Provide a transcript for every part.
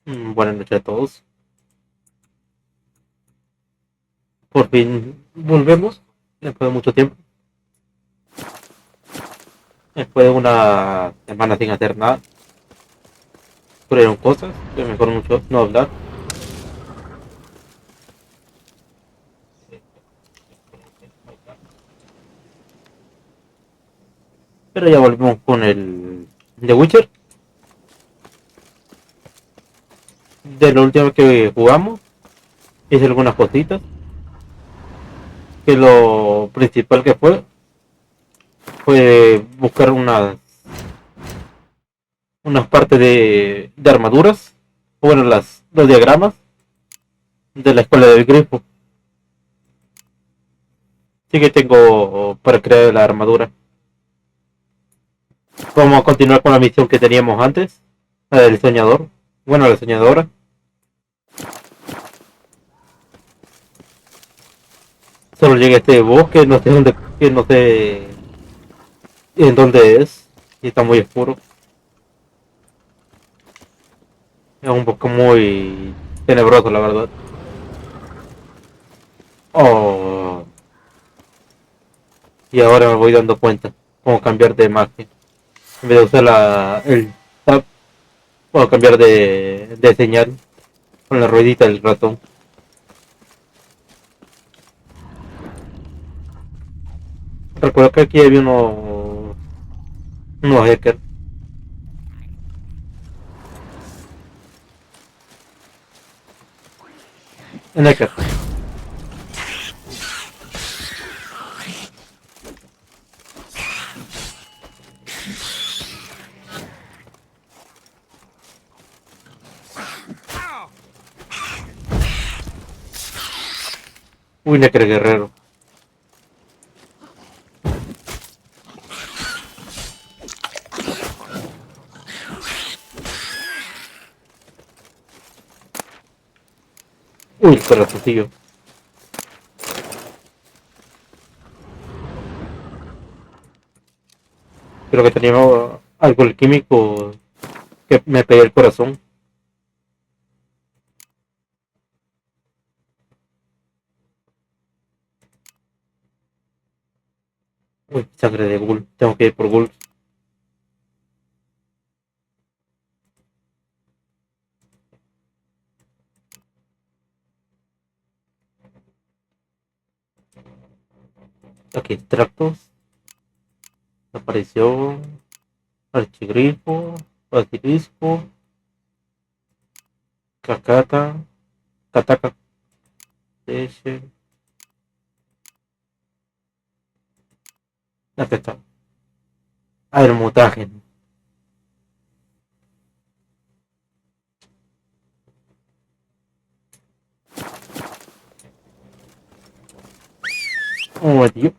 Buenas noches a todos. Por fin volvemos, después de mucho tiempo, después de una semana sin hacer nada. Ocurrieron cosas que mejor mucho no hablar. Pero ya volvemos con el The Witcher. De lo último que jugamos, hice algunas cositas. Que lo principal que fue buscar unas partes de armaduras. Bueno, los diagramas de la escuela del grifo. Sí que tengo para crear la armadura. Vamos a continuar con la misión que teníamos antes, la del soñador. Bueno, la soñadora. Solo llegué a este bosque, no sé dónde, que no sé en dónde es. Y está muy oscuro. Es un bosque muy tenebroso, la verdad. Oh, y ahora me voy dando cuenta cómo cambiar de imagen. En vez de usar el tab, puedo cambiar de señal con la ruedita del ratón. Recuerdo que aquí había unos hackers en hacker. Uy, hacker guerrero. Uy, el corazoncillo. Creo que tenía algo químico que me pegué el corazón. Uy, sangre de ghoul. Tengo que ir por ghoul. Aquí, extractos. Apareció archigrifo, basilisco, cacata, cataca, leche. Aquí está. Ah, el mutágeno. Un momentillo.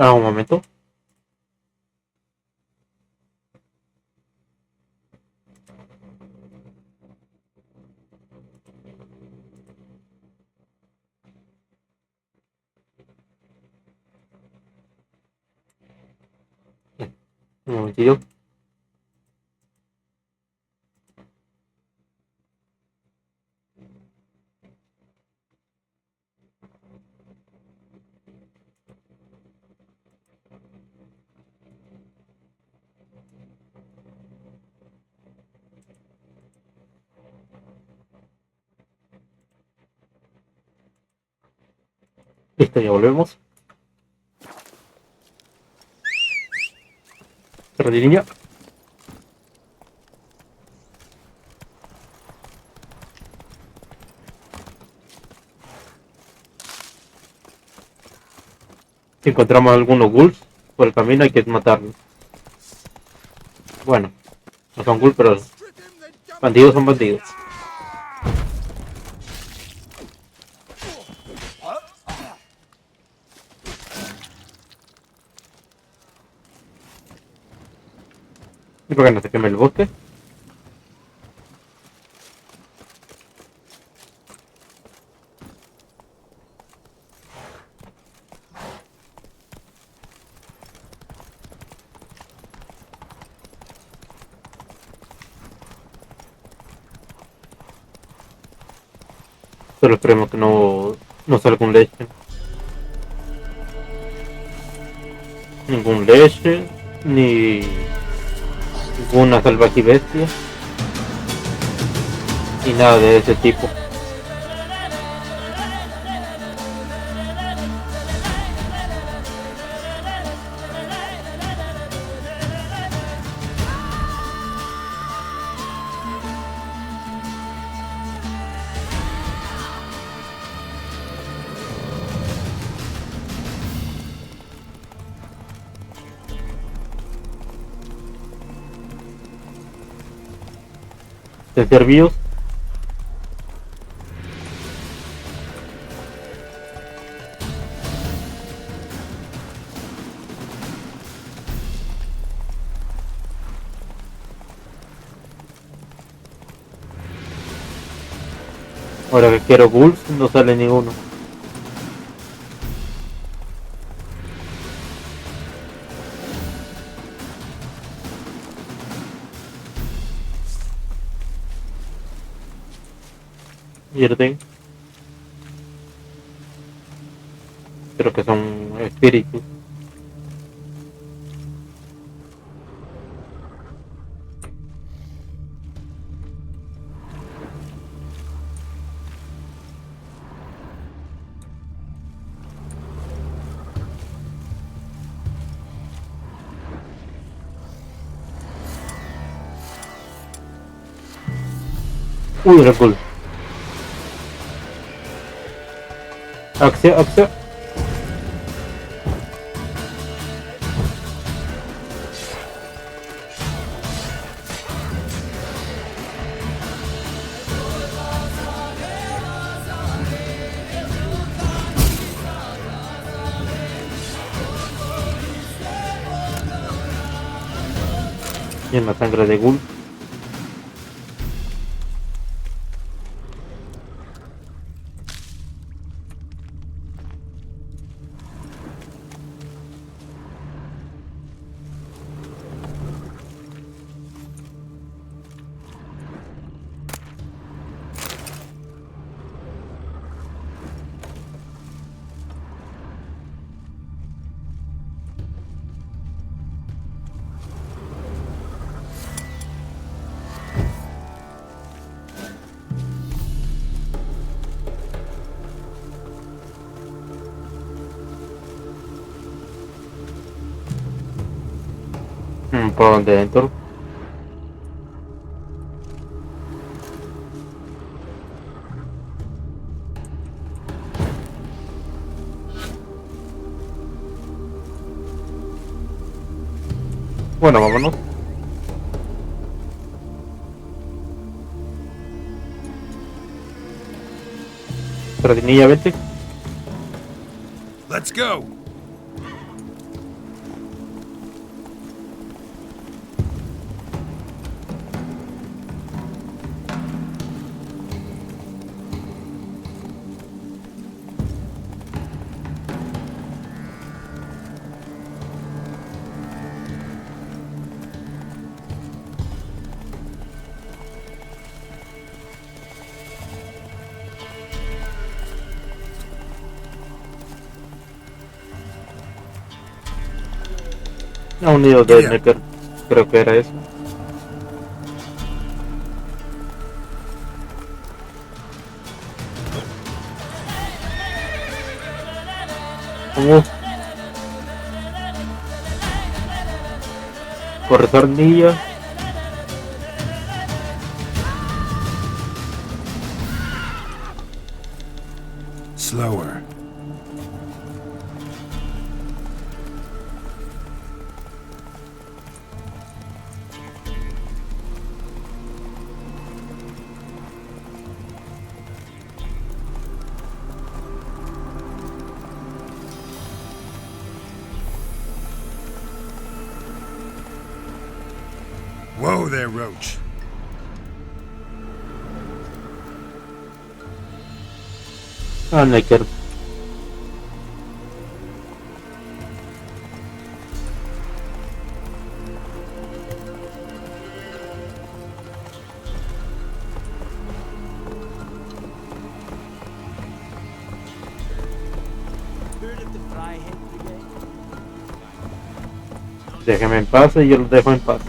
Ah, un momento. Un momentillo. Listo, ya volvemos. Sardinilla. Si encontramos algunos ghouls por el camino hay que matarlos. Bueno, no son ghouls, pero bandidos son bandidos. ¿Y por qué no se queme el bosque? Solo esperemos que no salga un leche. Ningún leche, ni ninguna salvaje bestia, ni nada de ese tipo. De servicios. Ahora que quiero ghouls, no sale ninguno. Pierden. Creo que son espíritus. Uy, era cool. Acción, acción. Y en la sangre de ghoul. Por donde entro. Bueno, vámonos. Sardinilla, vete. Let's go. A un nido de Necker. Creo que era eso. Vamos. Corre tornilla. Slower. Whoa there, Roach. Ah, no quiero. Déjeme en paz y yo los dejo en paz.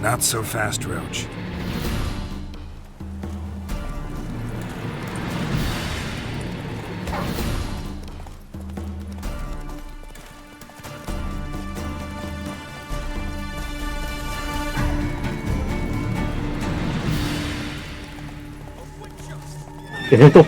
Not so fast, Roach. ¿Qué es esto?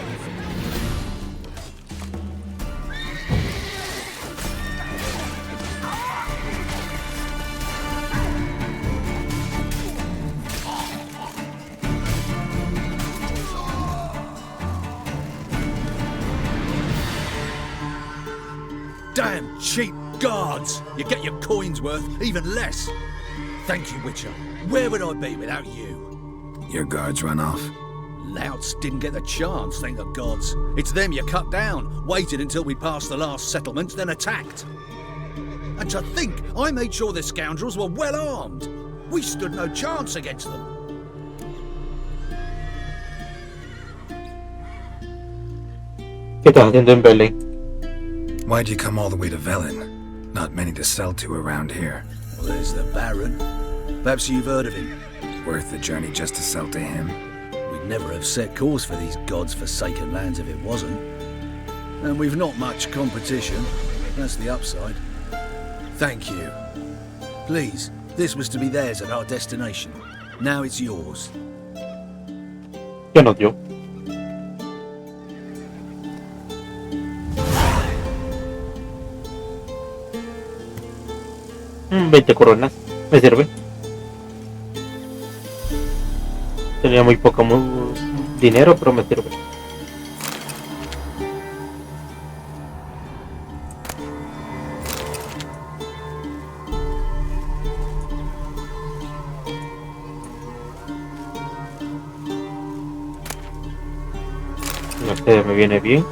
Damn cheap guards! You get your coins worth, even less. Thank you, Witcher. Where would I be without you? Your guards run off. Louts didn't get the chance, thank the gods. It's them you cut down, waited until we passed the last settlements, then attacked. And to think I made sure the scoundrels were well armed. We stood no chance against them. ¿Qué estás haciendo en Belén? Why'd you come all the way to Velen? Not many to sell to around here. Well, there's the Baron. Perhaps you've heard of him. Worth the journey just to sell to him? We'd never have set course for these gods-forsaken lands if it wasn't. And we've not much competition. That's the upside. Thank you. Please, this was to be theirs at our destination. Now it's yours. ¿Qué nos dio? 20 coronas, me sirve. Tenía muy poco dinero, pero me sirve. Este me viene bien.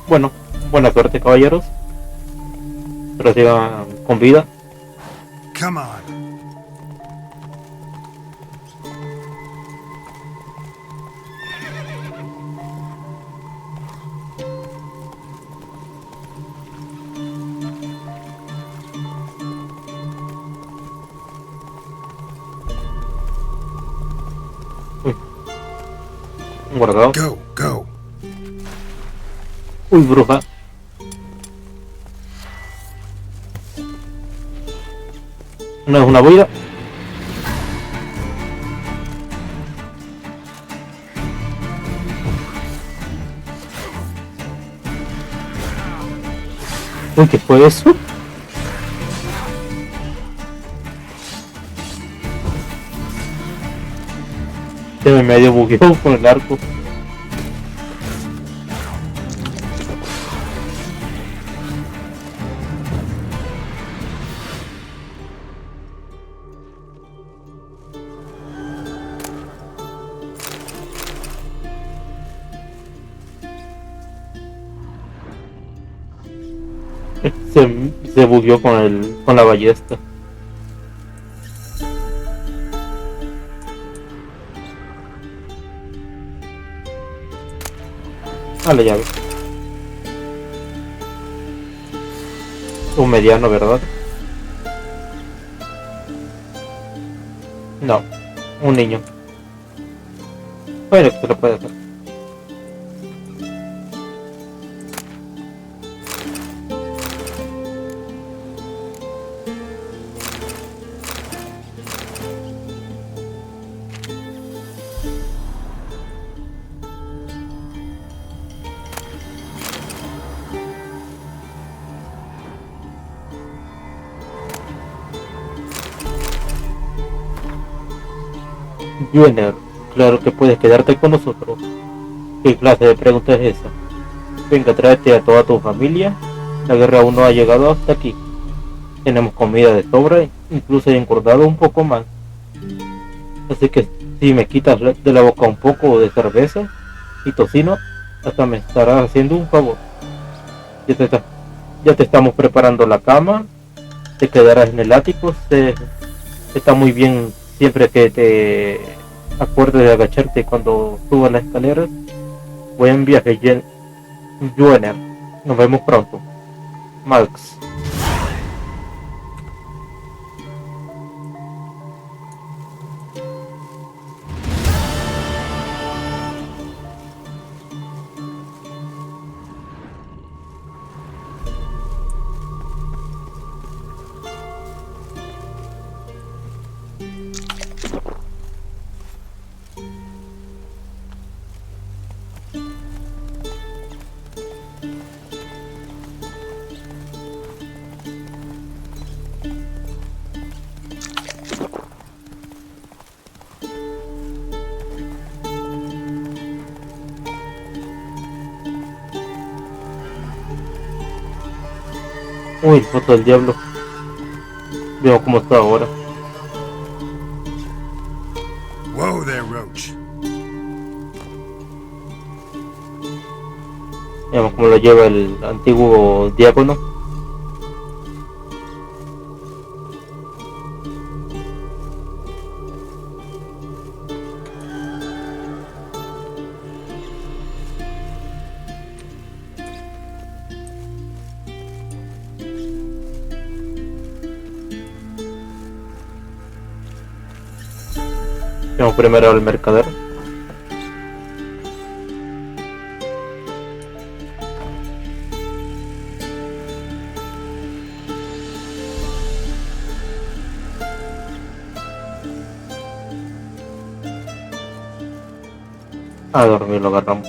Bueno, buena suerte, caballeros. Pero sigan con vida. Come on. Uy. Un guardado. Go, go. Uy, bruja. No es una boida. Uy, ¿qué fue eso? Se me medio bugueó con el arco. se bugueó con la ballesta. Ah, la llave. Un mediano, ¿verdad? No, un niño. Bueno, que se lo puede hacer. Junior, claro que puedes quedarte con nosotros. ¿Qué clase de pregunta es esa? Venga, tráete a toda tu familia. La guerra aún no ha llegado hasta aquí. Tenemos comida de sobra, incluso he engordado un poco más. Así que si me quitas de la boca un poco de cerveza y tocino, hasta me estarás haciendo un favor. Ya te, ya te estamos preparando la cama, te quedarás en el ático, está muy bien siempre que te acuerdes de agacharte cuando subas las escaleras. Buen viaje, Joiner. Nos vemos pronto. Max. Uy, foto del diablo. Veo cómo está ahora. Whoa there, Roach. Veamos cómo lo lleva el antiguo diácono. Veamos primero al mercader. A dormir lo agarramos.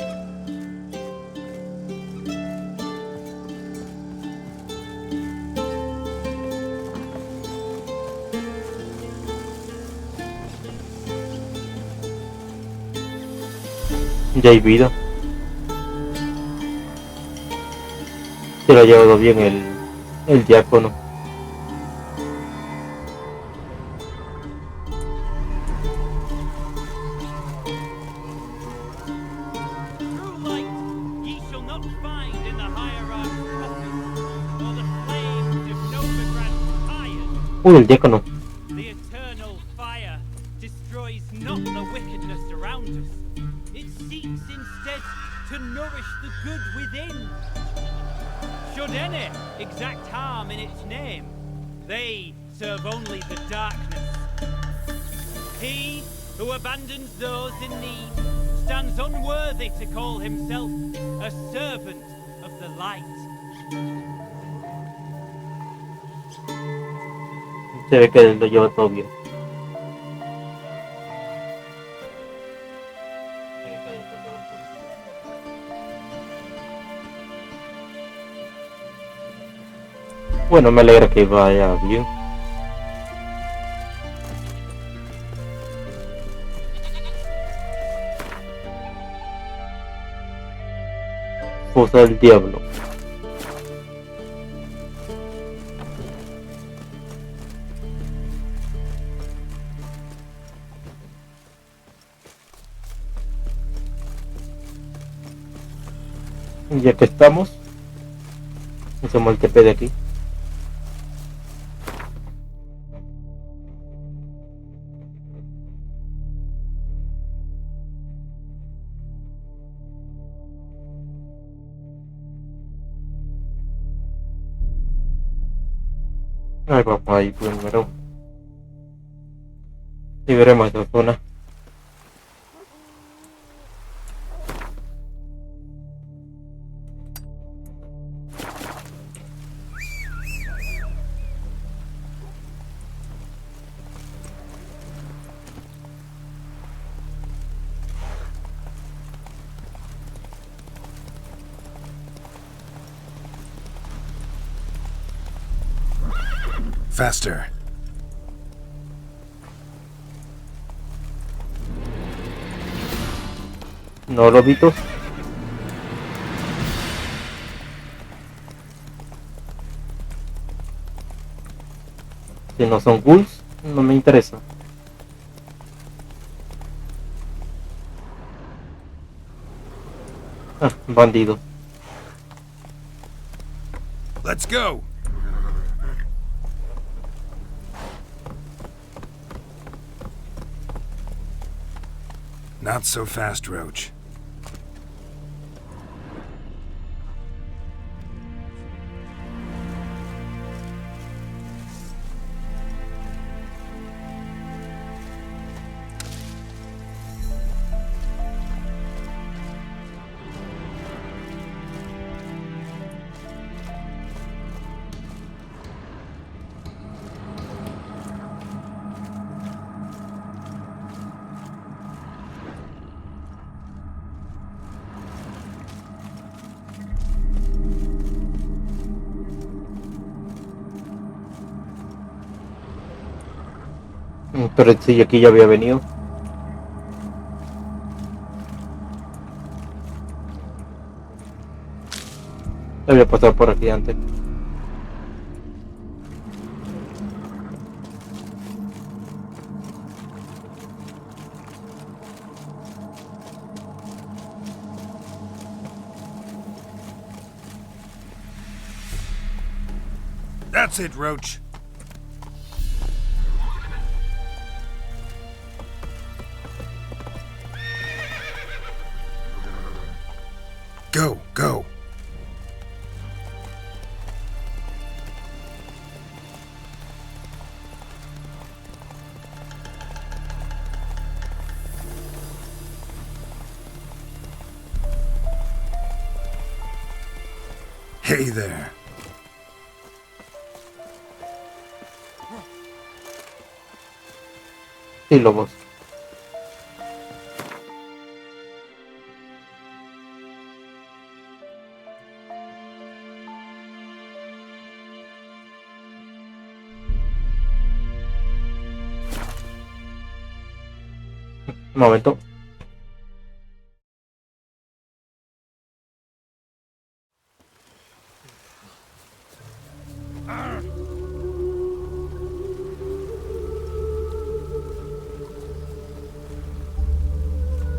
Ya hay vida. Se lo ha llevado bien el diácono. Uy, el diácono. The eternal fire destroys not the wickedness around us. It seeks instead to nourish the good within. Should any exact harm in its name, they serve only the darkness. He who abandons those in need stands unworthy to call himself a servant of the light. Se ve que lo lleva todo bien. Bueno, me alegra que vaya bien. Fosa del diablo. Ya que estamos, Hacemos el TP de aquí. Ahí vamos ahí primero. Y veremos esta zona. Faster. No, lobitos. Si no son ghouls, no me interesa. Ah, bandidos. Let's go. Not so fast, Roach. Pero sí, aquí ya había venido. Había pasado por aquí antes. That's it, Roach. Go, go. Hey there. Sí, lobos. Un momento.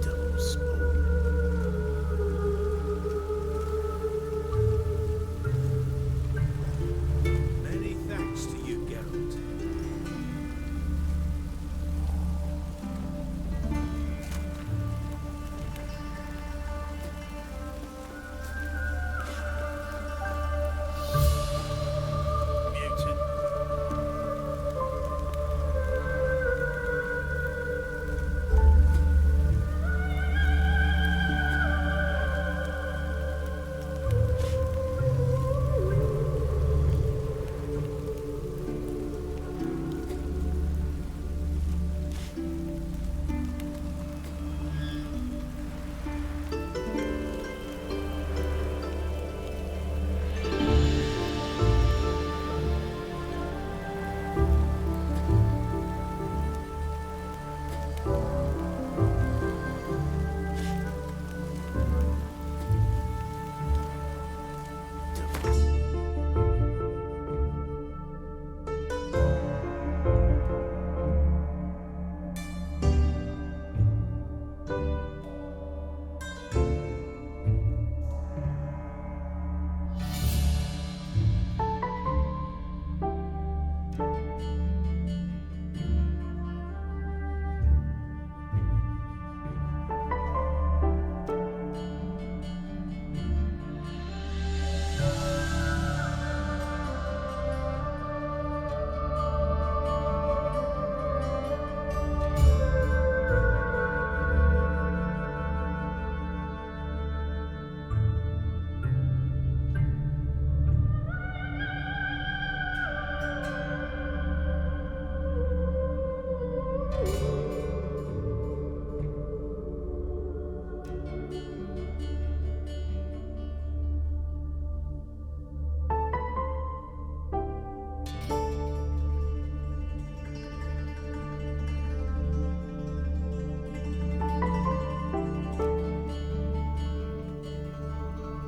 Double spawn. Many thanks to you, Geralt.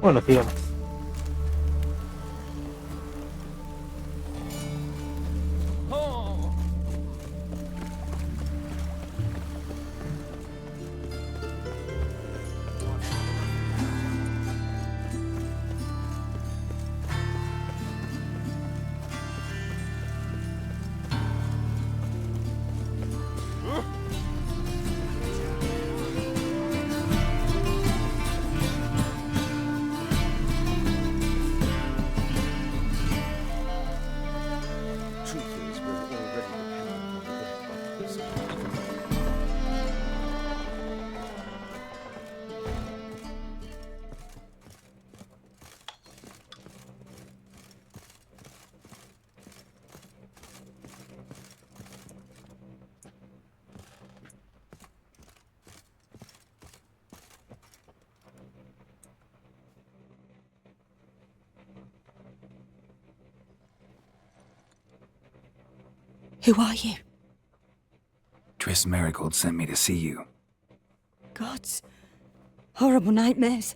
Bueno, sigamos. Oh. Truth is, we're already dependent on the dead bodies. Who are you? Triss Marigold sent me to see you. Gods. Horrible nightmares.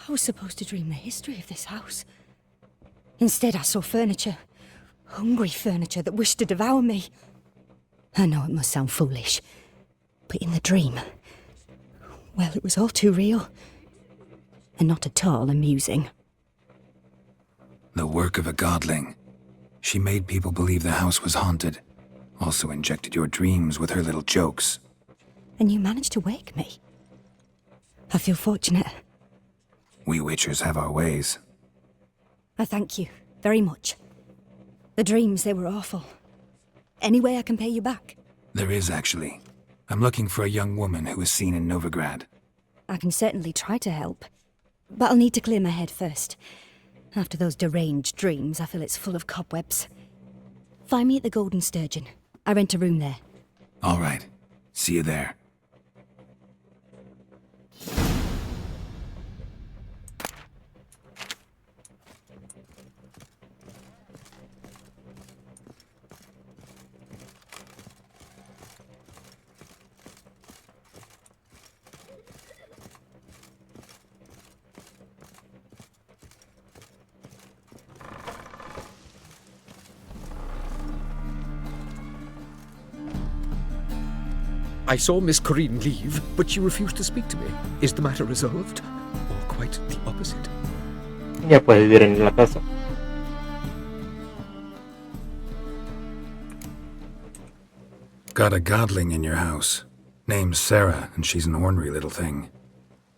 I was supposed to dream the history of this house. Instead, I saw furniture. Hungry furniture that wished to devour me. I know it must sound foolish, but in the dream, well, it was all too real. And not at all amusing. The work of a godling. She made people believe the house was haunted. Also injected your dreams with her little jokes. And you managed to wake me. I feel fortunate. We witchers have our ways. I thank you very much. The dreams, they were awful. Any way I can pay you back? There is, actually. I'm looking for a young woman who was seen in Novigrad. I can certainly try to help. But I'll need to clear my head first. After those deranged dreams, I feel it's full of cobwebs. Find me at the Golden Sturgeon. I rent a room there. All right. See you there. I saw Miss Corinne leave, but she refused to speak to me. Is the matter resolved? Or quite the opposite? Ya puedes vivir en la casa. Got a godling in your house. Name's Sarah, and she's an ornery little thing.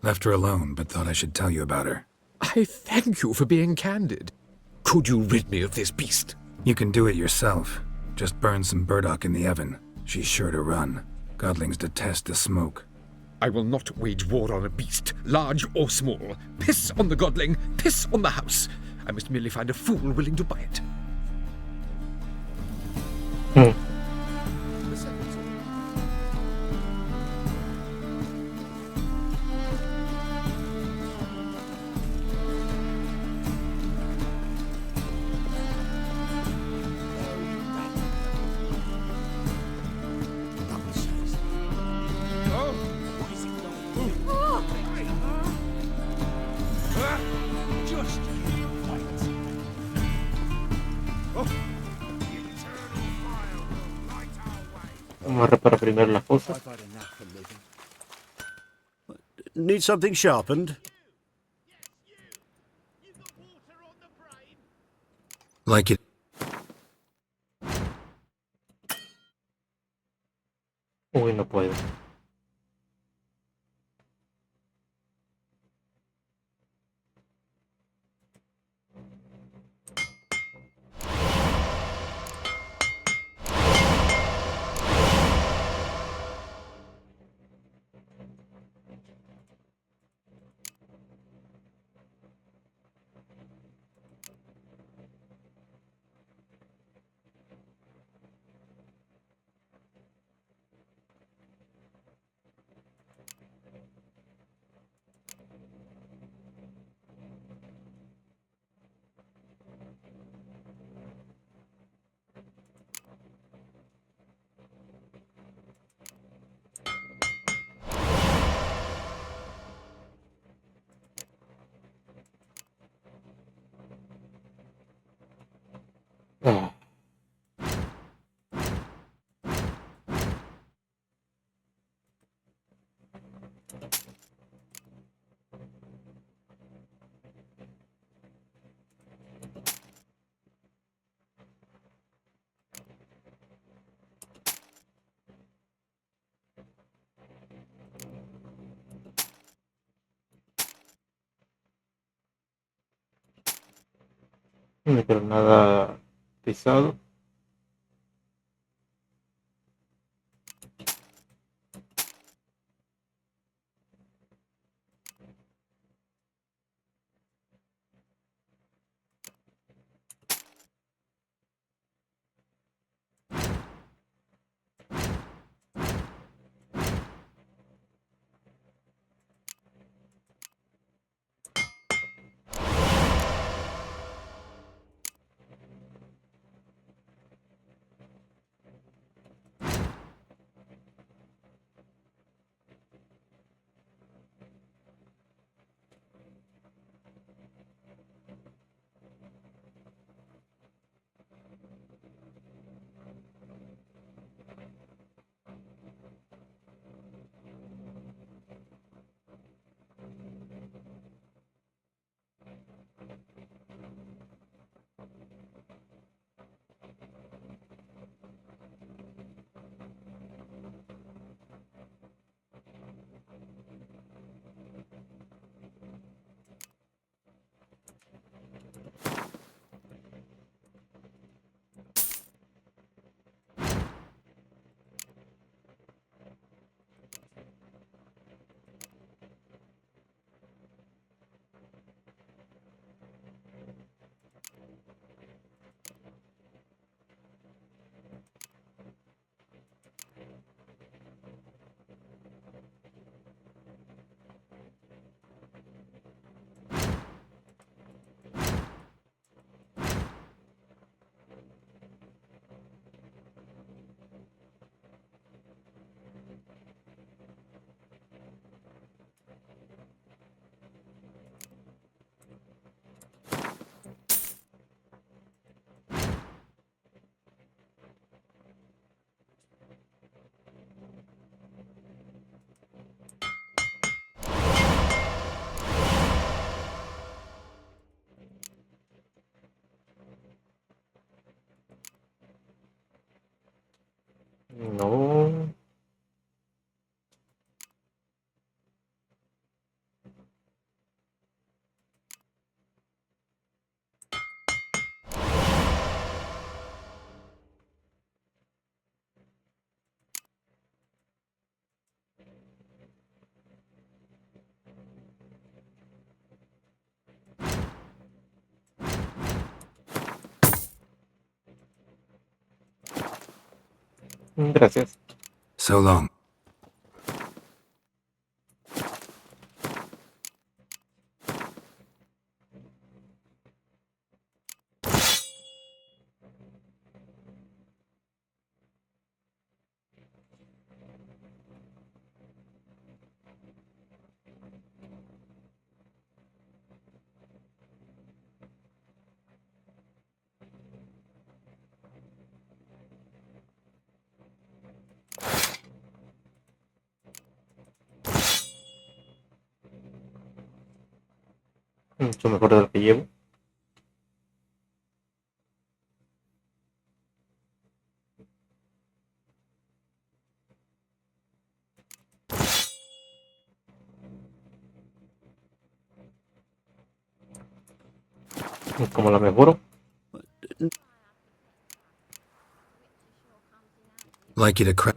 Left her alone, but thought I should tell you about her. I thank you for being candid. Could you rid me of this beast? You can do it yourself. Just burn some burdock in the oven. She's sure to run. Godlings detest the smoke. I will not wage war on a beast, large or small. Piss on the godling, piss on the house. I must merely find a fool willing to buy it. Vamos a reparar primero las cosas. Need something sharpened? Like it. Uy, no puedo. Pero nada pesado. No. Gracias. So long. Mucho mejor de lo que llevo. ¿Cómo la mejoro? Like you to crack.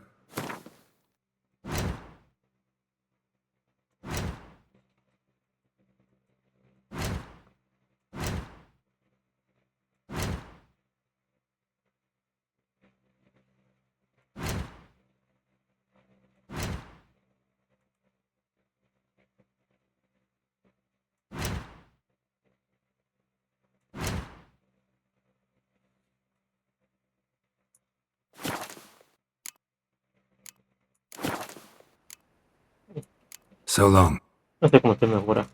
So long. No sé cómo se mejora.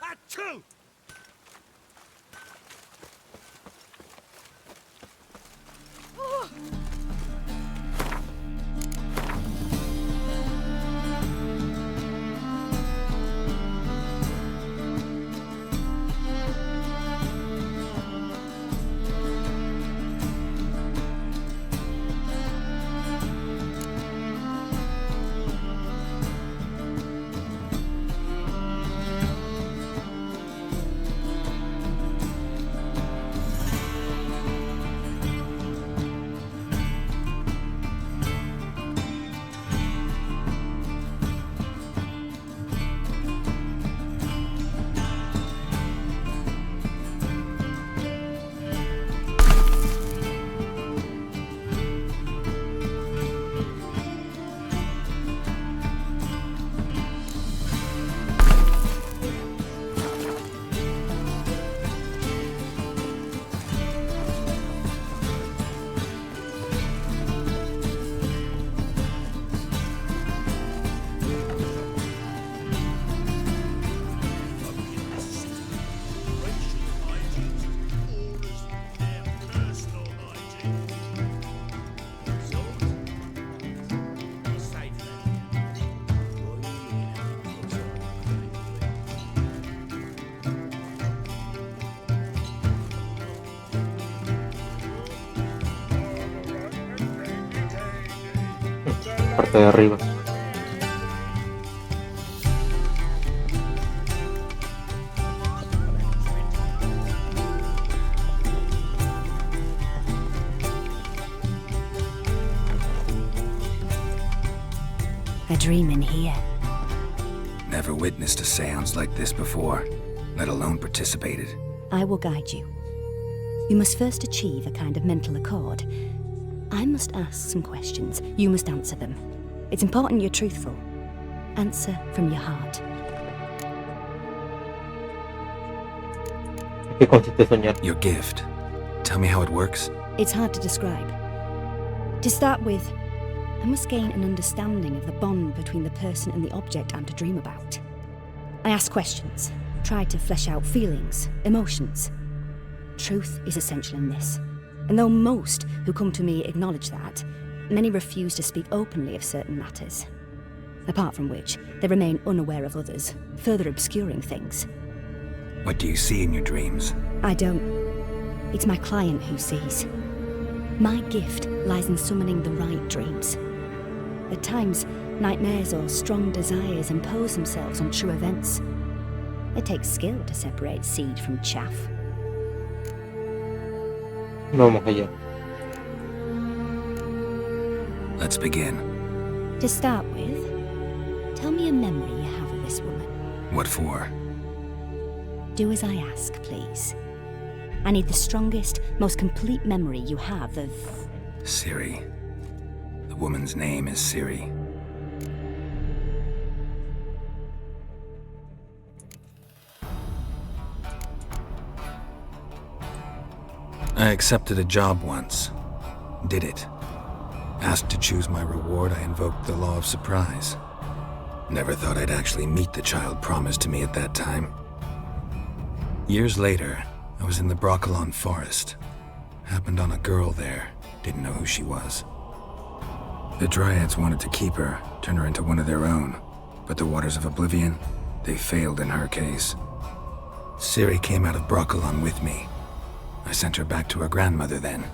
Achoo! parte de arriba. A dream in here. Never witnessed a seance like this before, let alone participated. I will guide you. You must first achieve a kind of mental accord. I must ask some questions. You must answer them. It's important you're truthful. Answer from your heart. ¿En qué consiste soñar? Your gift. Tell me how it works. It's hard to describe. To start with, I must gain an understanding of the bond between the person and the object I'm to dream about. I ask questions, try to flesh out feelings, emotions. Truth is essential in this. And though most who come to me acknowledge that, many refuse to speak openly of certain matters. Apart from which, they remain unaware of others, further obscuring things. What do you see in your dreams? I don't. It's my client who sees. My gift lies in summoning the right dreams. At times, nightmares or strong desires impose themselves on true events. It takes skill to separate seed from chaff. Vamos allá. Let's begin. To start with, tell me a memory you have of this woman. What for? Do as I ask, please. I need the strongest, most complete memory you have of... Siri. The woman's name is Siri. I accepted a job once. Did it. Asked to choose my reward, I invoked the law of surprise. Never thought I'd actually meet the child promised to me at that time. Years later, I was in the Broccolon forest. Happened on a girl there. Didn't know who she was. The Dryads wanted to keep her, turn her into one of their own. But the Waters of Oblivion, they failed in her case. Siri came out of Broccolon with me. I sent her back to her grandmother then.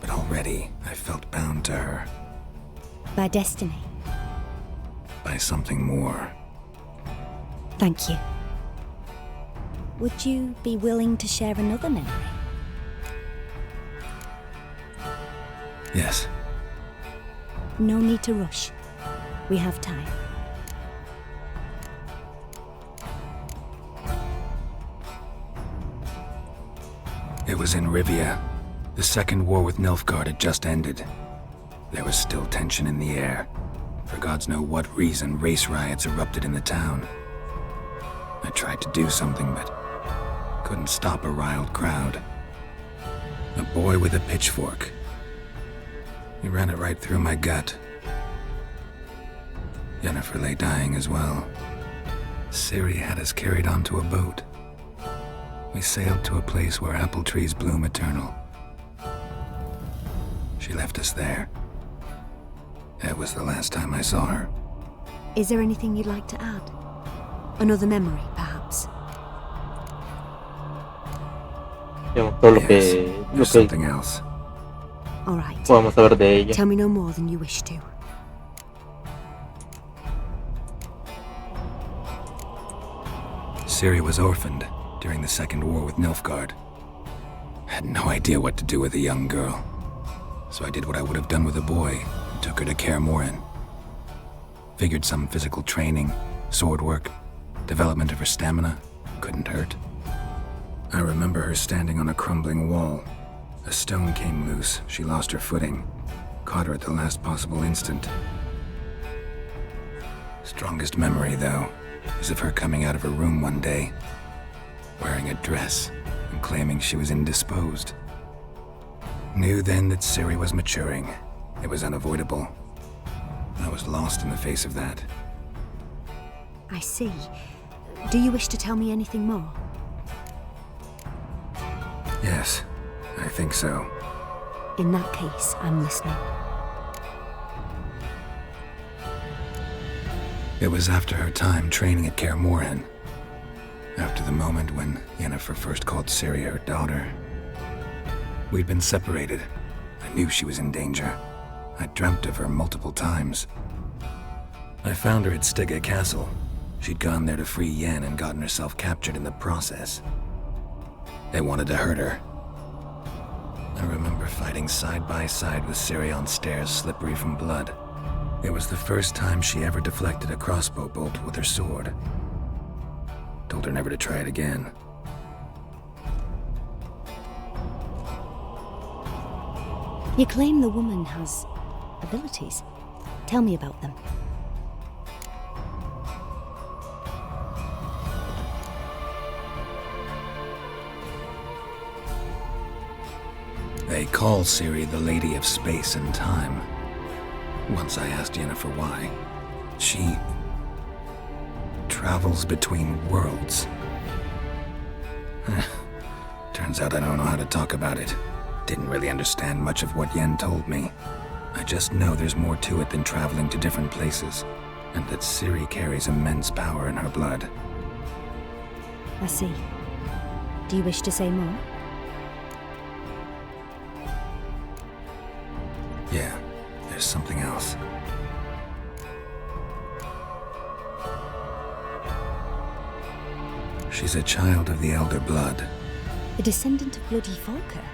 But already, I felt bound to her. By destiny. By something more. Thank you. Would you be willing to share another memory? Yes. No need to rush. We have time. It was in Rivia. The second war with Nilfgaard had just ended. There was still tension in the air. For gods know what reason, race riots erupted in the town. I tried to do something, but couldn't stop a riled crowd. A boy with a pitchfork. He ran it right through my gut. Yennefer lay dying as well. Ciri had us carried onto a boat. We sailed to a place where apple trees bloom eternal. She left us there. That was the last time I saw her. Is there anything you'd like to add? Another memory, perhaps? Digamos, todo lo Yes, que there's something else. All right. podamos saber de ella. Tell me no more than you wish to. Ciri was orphaned during the Second War with Nilfgaard. Had no idea what to do with a young girl. So I did what I would have done with a boy and took her to Kaer Morhen. Figured some physical training, sword work, development of her stamina couldn't hurt. I remember her standing on a crumbling wall. A stone came loose, she lost her footing. Caught her at the last possible instant. Strongest memory, though, is of her coming out of her room one day, wearing a dress and claiming she was indisposed. Knew then that Ciri was maturing. It was unavoidable. I was lost in the face of that. I see. Do you wish to tell me anything more? Yes, I think so. In that case, I'm listening. It was after her time training at Kaer Morhen. After the moment when Yennefer first called Ciri her daughter. We'd been separated. I knew she was in danger. I dreamt of her multiple times. I found her at Stiga Castle. She'd gone there to free Yen and gotten herself captured in the process. They wanted to hurt her. I remember fighting side by side with Ciri on stairs slippery from blood. It was the first time she ever deflected a crossbow bolt with her sword. Told her never to try it again. You claim the woman has abilities. Tell me about them. They call Ciri the Lady of Space and Time. Once I asked Yennefer why. She travels between worlds. Turns out I don't know how to talk about it. Didn't really understand much of what Yen told me. I just know there's more to it than traveling to different places, and that Ciri carries immense power in her blood. I see. Do you wish to say more? Yeah, there's something else. She's a child of the Elder Blood. A descendant of bloody Falker.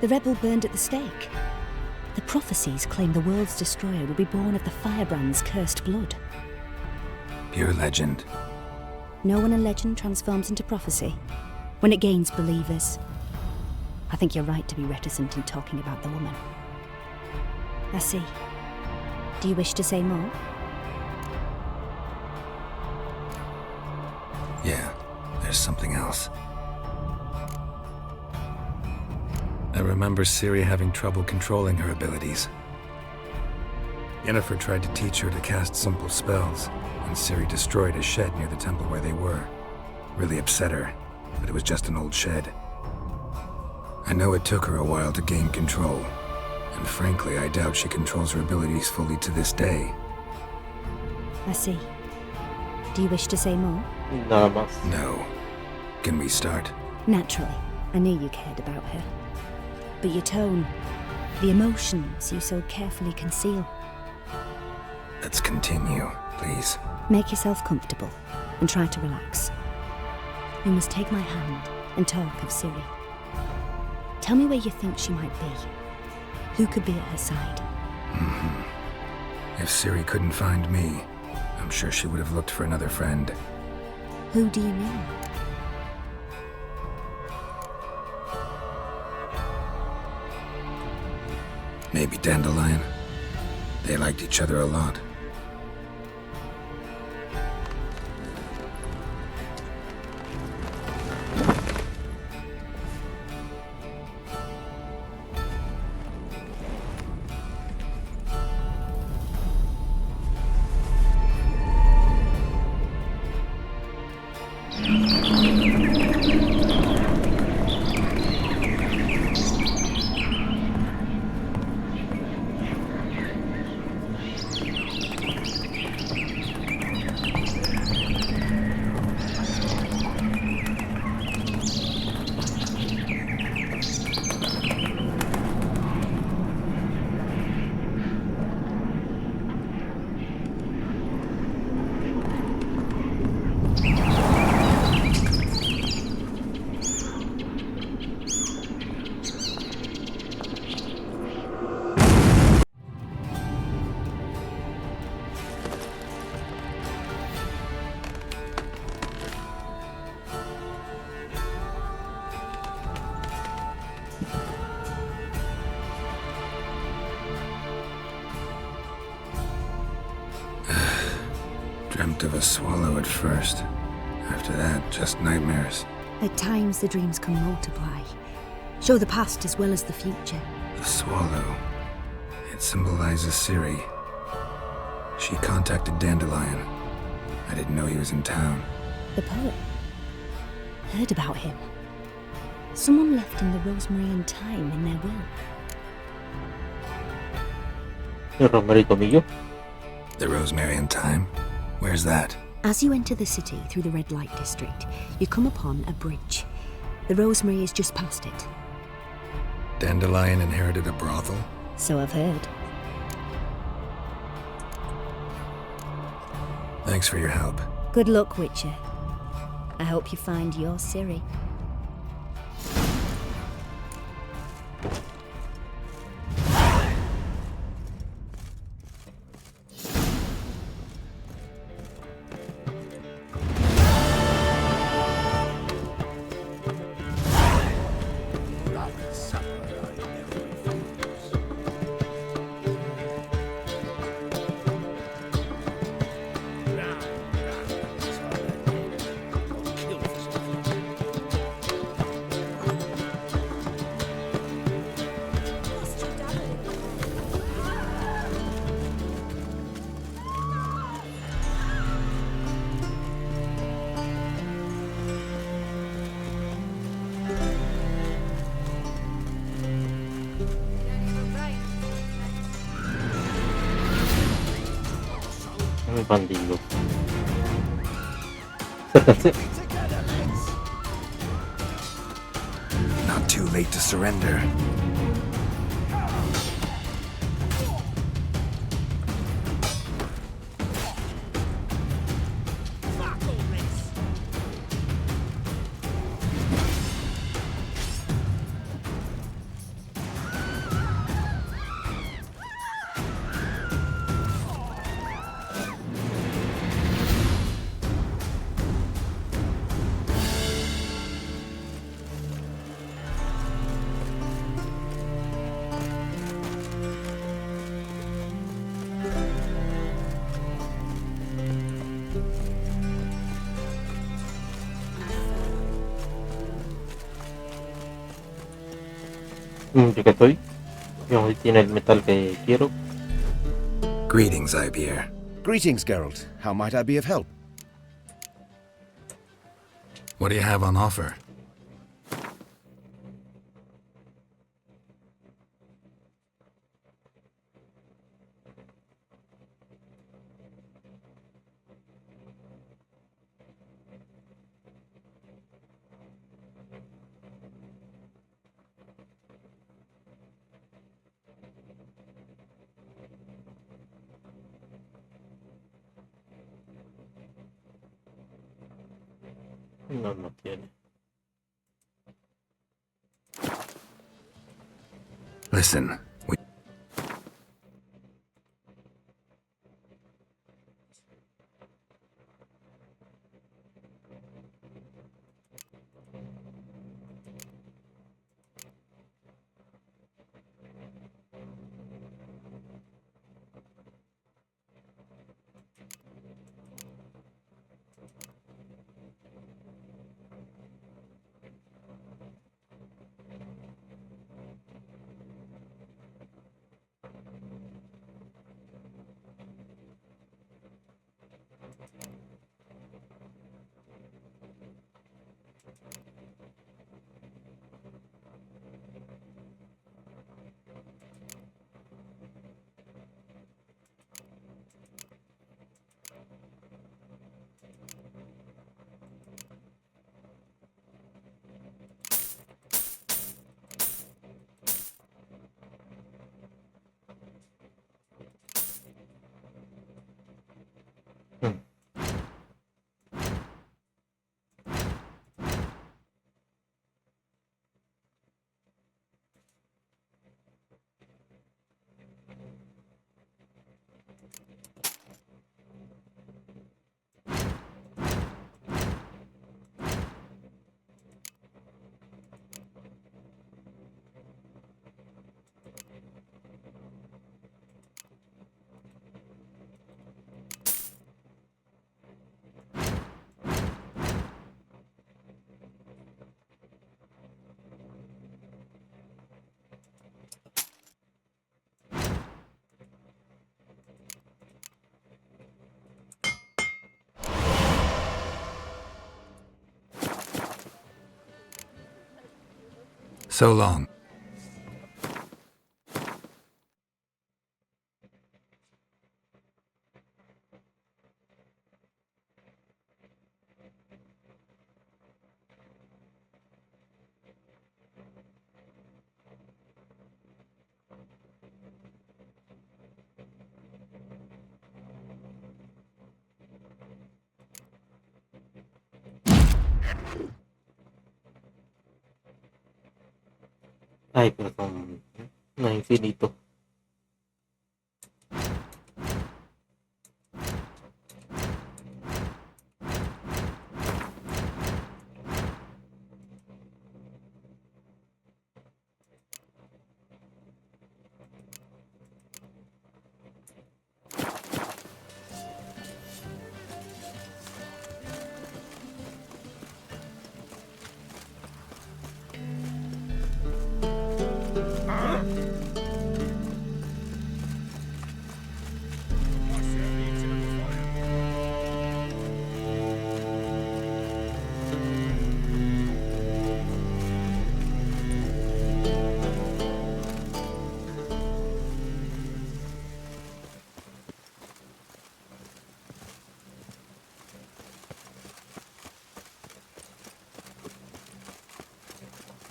The rebel burned at the stake. The prophecies claim the world's destroyer will be born of the firebrand's cursed blood. Pure legend. Know when a legend transforms into prophecy? When it gains believers. I think you're right to be reticent in talking about the woman. I see. Do you wish to say more? Yeah, there's something else. I remember Ciri having trouble controlling her abilities. Yennefer tried to teach her to cast simple spells, and Ciri destroyed a shed near the temple where they were. Really upset her, but it was just an old shed. I know it took her a while to gain control, and frankly, I doubt she controls her abilities fully to this day. I see. Do you wish to say more? Nada más. No. Can we start? Naturally. I knew you cared about her. But your tone, the emotions you so carefully conceal. Let's continue, please. Make yourself comfortable and try to relax. You must take my hand and talk of Ciri. Tell me where you think she might be. Who could be at her side? If Ciri couldn't find me, I'm sure she would have looked for another friend. Who do you mean? Maybe Dandelion. They liked each other a lot. Dreamt of a swallow at first. After that, just nightmares. At times the dreams can multiply. Show the past as well as the future. The swallow. It symbolizes Ciri. She contacted Dandelion. I didn't know he was in town. The poet. Heard about him. Someone left him the rosemary and thyme in their will. El Romer y Tomillo. The Rosemary and Thyme? Where's that? As you enter the city through the red light district, you come upon a bridge. The rosemary is just past it. Dandelion inherited a brothel? So I've heard. Thanks for your help. Good luck, Witcher. I hope you find your Ciri. Un bandido. Acérquense. Not too late to surrender. Yo que estoy. Ahí tiene el metal que quiero. Greetings, Ibier. Greetings, Geralt. How might I be of help? What do you have on offer? No, no tiene. Listen, we... So long. Ay, pero son no infinito.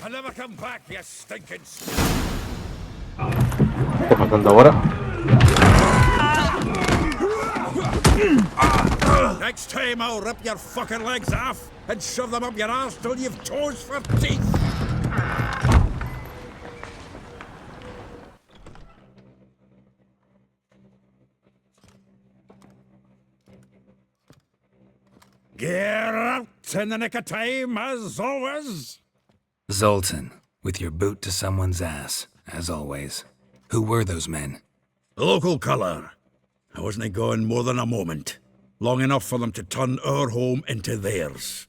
I'll never come back, you stinking... ¿Qué pasando ahora? Next time I'll rip your fucking legs off and shove them up your arse till you've toes for teeth. Get out in the nick of time, as always. Zoltan, with your boot to someone's ass, as always. Who were those men? Local colour. I wasn't gone more than a moment. Long enough for them to turn our home into theirs.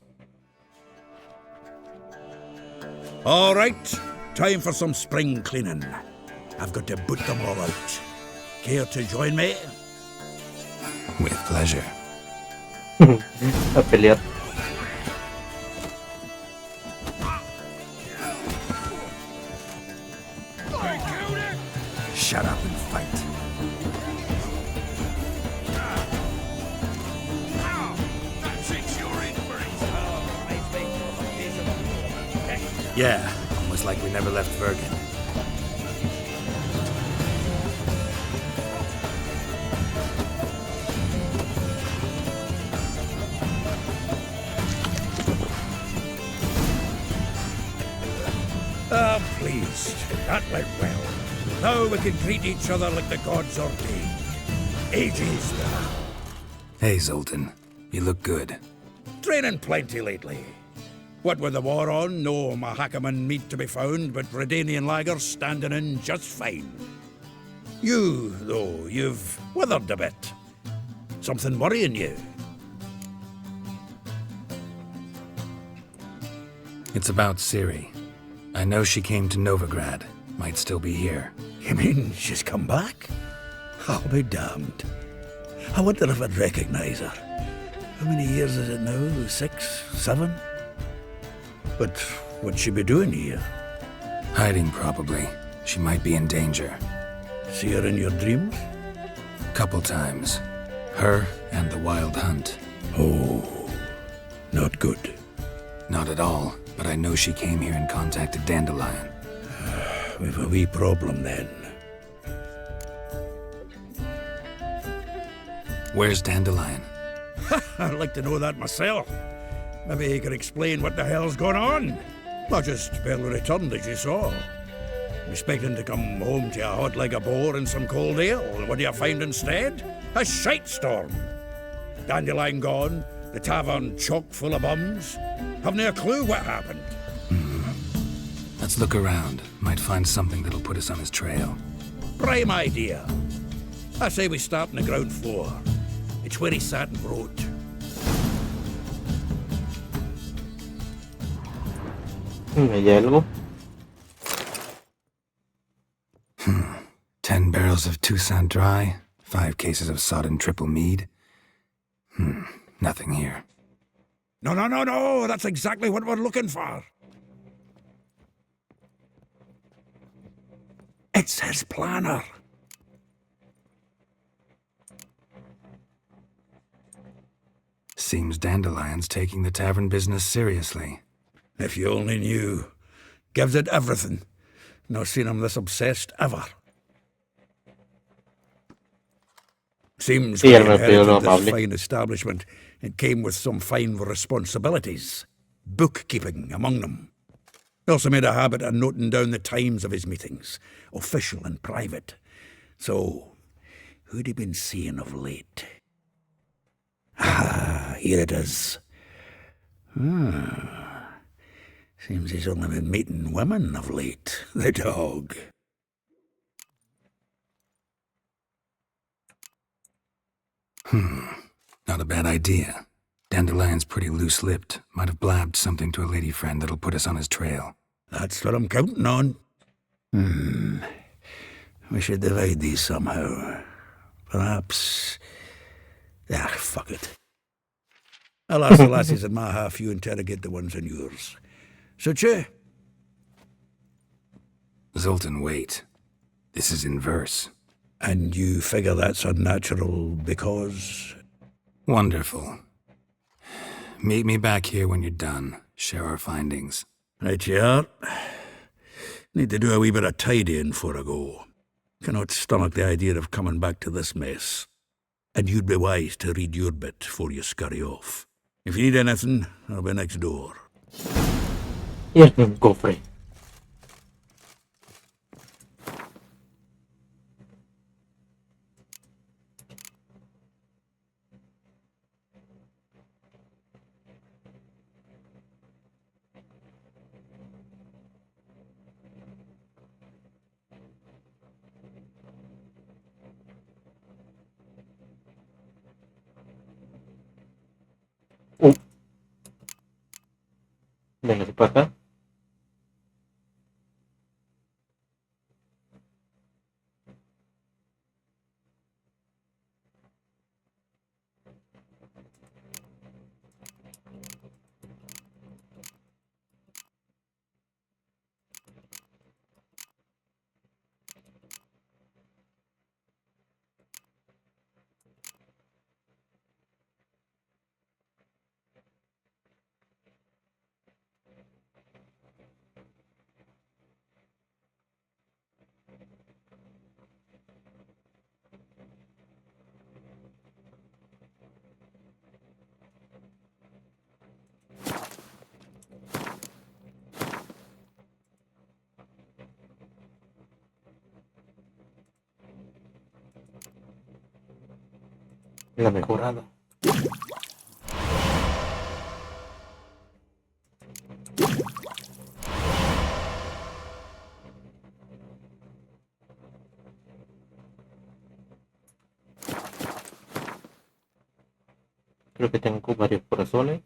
All right, time for some spring cleaning. I've got to boot them all out. Care to join me? With pleasure. A pelear. Shut up and fight. Yeah, almost like we never left Bergen. Ah, pleased. That went well. Now we can greet each other like the gods ordained. Ages now. Hey, Zoltan. You look good. Training plenty lately. What with the war on, no Mahakaman meat to be found, but Redanian lagers standing in just fine. You, though, you've withered a bit. Something worrying you? It's about Ciri. I know she came to Novigrad. Might still be here. You mean she's come back? I'll be damned. I wonder if I'd recognise her. How many years is it now? 6, 7? But what'd she be doing here? Hiding, probably. She might be in danger. See her in your dreams? Couple times. Her and the Wild Hunt. Oh, not good. Not at all, but I know she came here and contacted Dandelion. We've a wee problem then. Where's Dandelion? I'd like to know that myself. Maybe he could explain what the hell's going on. I just barely returned, as you saw. I'm expecting to come home to a hot like a boar and some cold ale. What do you find instead? A shite storm. Dandelion gone, the tavern chock full of bums. Haven't a clue what happened. Let's look around. Might find something that'll put us on his trail. Prime idea. I say we start on the ground floor. It's where he sat and wrote. ¿Hay algo? 10 barrels of Toussaint Dry, 5 cases of sodden triple mead. Nothing here. No. That's exactly what we're looking for. It's his planner. Seems Dandelion's taking the tavern business seriously. If you only knew. Gives it everything. Not seen him this obsessed ever. Seems Sí, we él me pidió lo inherited this amable. fine establishment and came with some fine responsibilities. bookkeeping among them. He also made a habit of noting down the times of his meetings, official and private. So, who'd he been seeing of late? Ah, here it is. Seems he's only been meeting women of late, the dog. Not a bad idea. Dandelion's pretty loose-lipped. Might have blabbed something to a lady friend that'll put us on his trail. That's what I'm counting on. We should divide these somehow. Perhaps... fuck it. I'll ask the lassies in my half, you interrogate the ones in yours. Suche? Zoltan, wait. This is in verse. And you figure that's unnatural because... Wonderful. Meet me back here when you're done. Share our findings. Right you are. Need to do a wee bit of tidying before I go. Cannot stomach the idea of coming back to this mess. And you'd be wise to read your bit before you scurry off. If you need anything, I'll be next door. Y es un cofre. Venga, para acá. La mejorada. Creo que tengo varios corazones.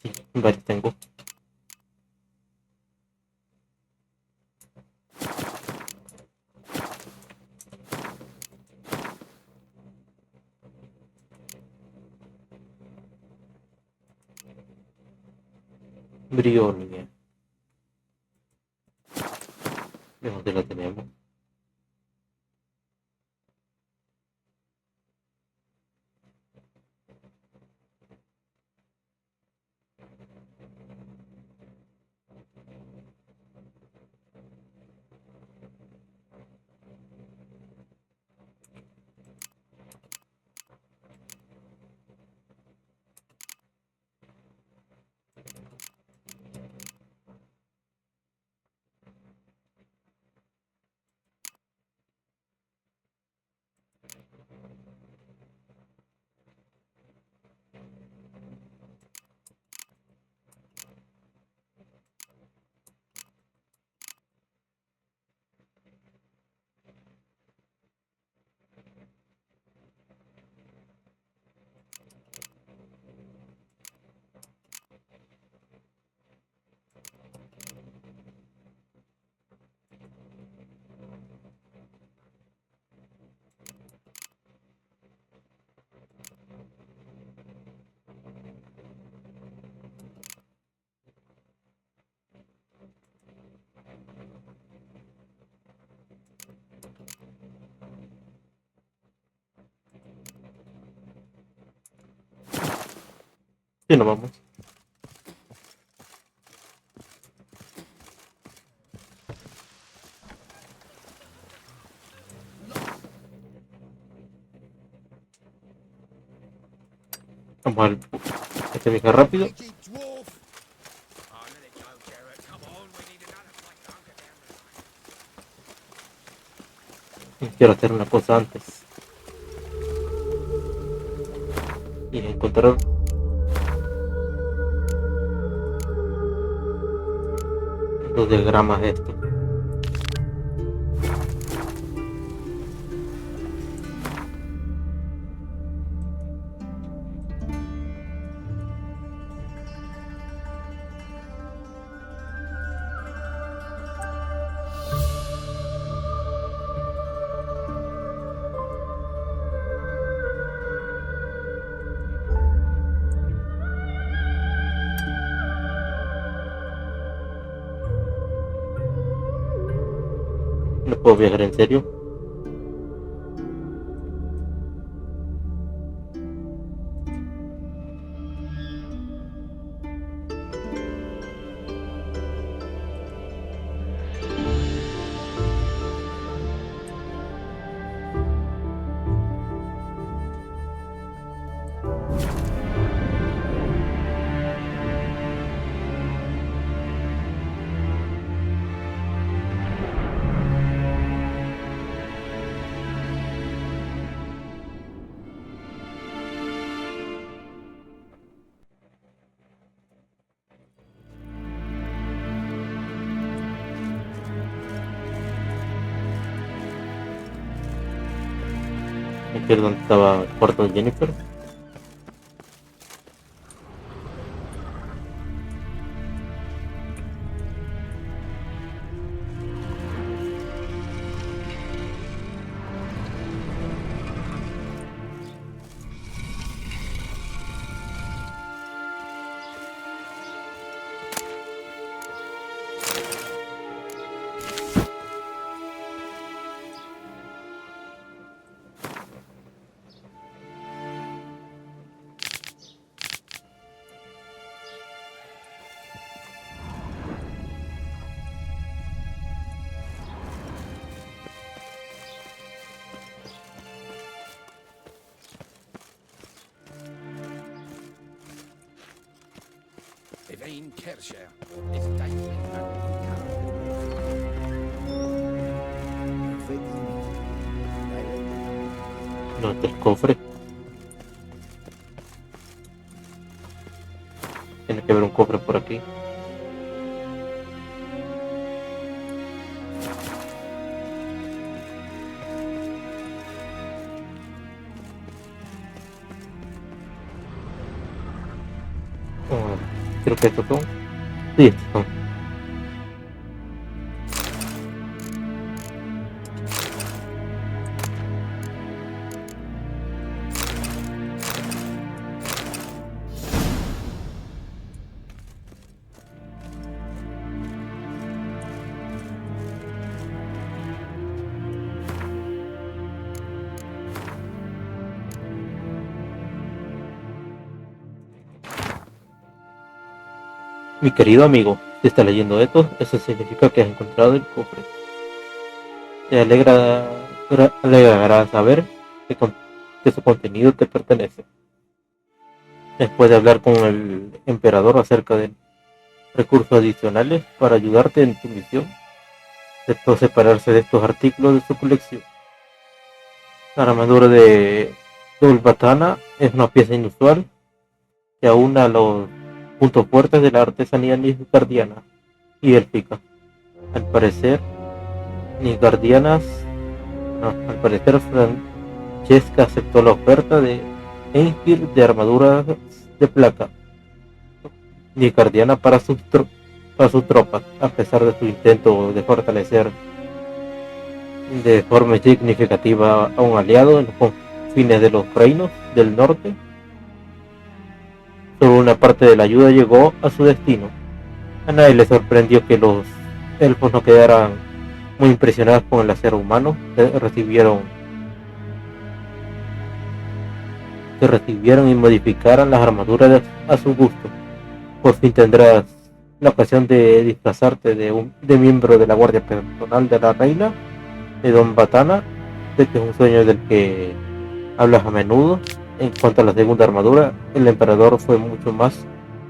Sí, varios tengo. Brionia. ¿De dónde la tenemos? Sí, nos vamos. Vamos al este viaje rápido. Quiero hacer una cosa antes. Y encontrar los diagramas estos. No puedo viajar en serio. Aquí es donde estaba el cuarto de Jennifer. No, del cofre. Tiene que haber un cofre por aquí. Creo que estos son. Sí, estos son. Mi querido amigo, si estás leyendo esto, eso significa que has encontrado el cofre. Te alegrará saber que su contenido te pertenece. Después de hablar con el emperador acerca de recursos adicionales para ayudarte en tu misión, aceptó separarse de estos artículos de su colección. La armadura de Dulbatana es una pieza inusual que aúna los puntos fuertes de la artesanía nilfgaardiana y élfica. Al parecer, Francesca aceptó la oferta de Engir de armaduras de placa nilfgaardiana para sus tropas, a pesar de su intento de fortalecer de forma significativa a un aliado en los confines de los reinos del norte. Solo una parte de la ayuda llegó a su destino. A nadie le sorprendió que los elfos no quedaran muy impresionados con el acero humano que recibieron y modificaran las armaduras a su gusto. Por fin tendrás la ocasión de disfrazarte de miembro de la guardia personal de la reina de Don Batana. Sé que es un sueño del que hablas a menudo. En cuanto a la segunda armadura, el emperador fue mucho más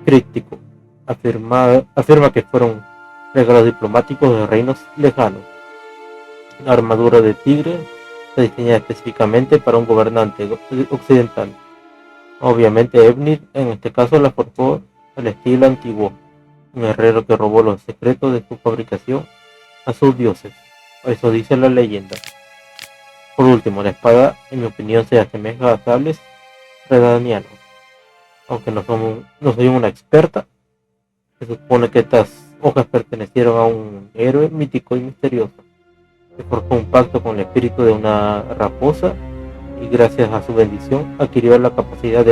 crítico. Afirma que fueron regalos diplomáticos de reinos lejanos. La armadura de tigre está diseñada específicamente para un gobernante occidental. Obviamente Evnir en este caso la forjó al estilo antiguo, un herrero que robó los secretos de su fabricación a sus dioses. Eso dice la leyenda. Por último, la espada, en mi opinión, se asemeja a sables redanianos. Aunque no soy una experta, se supone que estas hojas pertenecieron a un héroe mítico y misterioso, que forjó un pacto con el espíritu de una raposa y gracias a su bendición adquirió la capacidad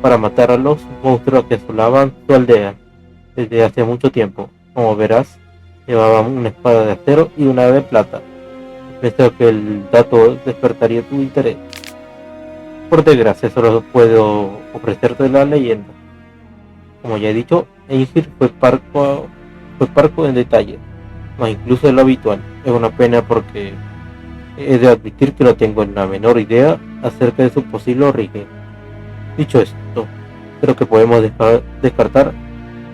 para matar a los monstruos que asolaban su aldea desde hace mucho tiempo. Como verás, llevaban una espada de acero y una de plata. Pensé que el dato despertaría tu interés. Por desgracia, solo puedo ofrecerte la leyenda. Como ya he dicho, Eingir fue parco en detalles, más incluso de lo habitual. Es una pena porque he de admitir que no tengo la menor idea acerca de su posible origen. Dicho esto, creo que podemos descartar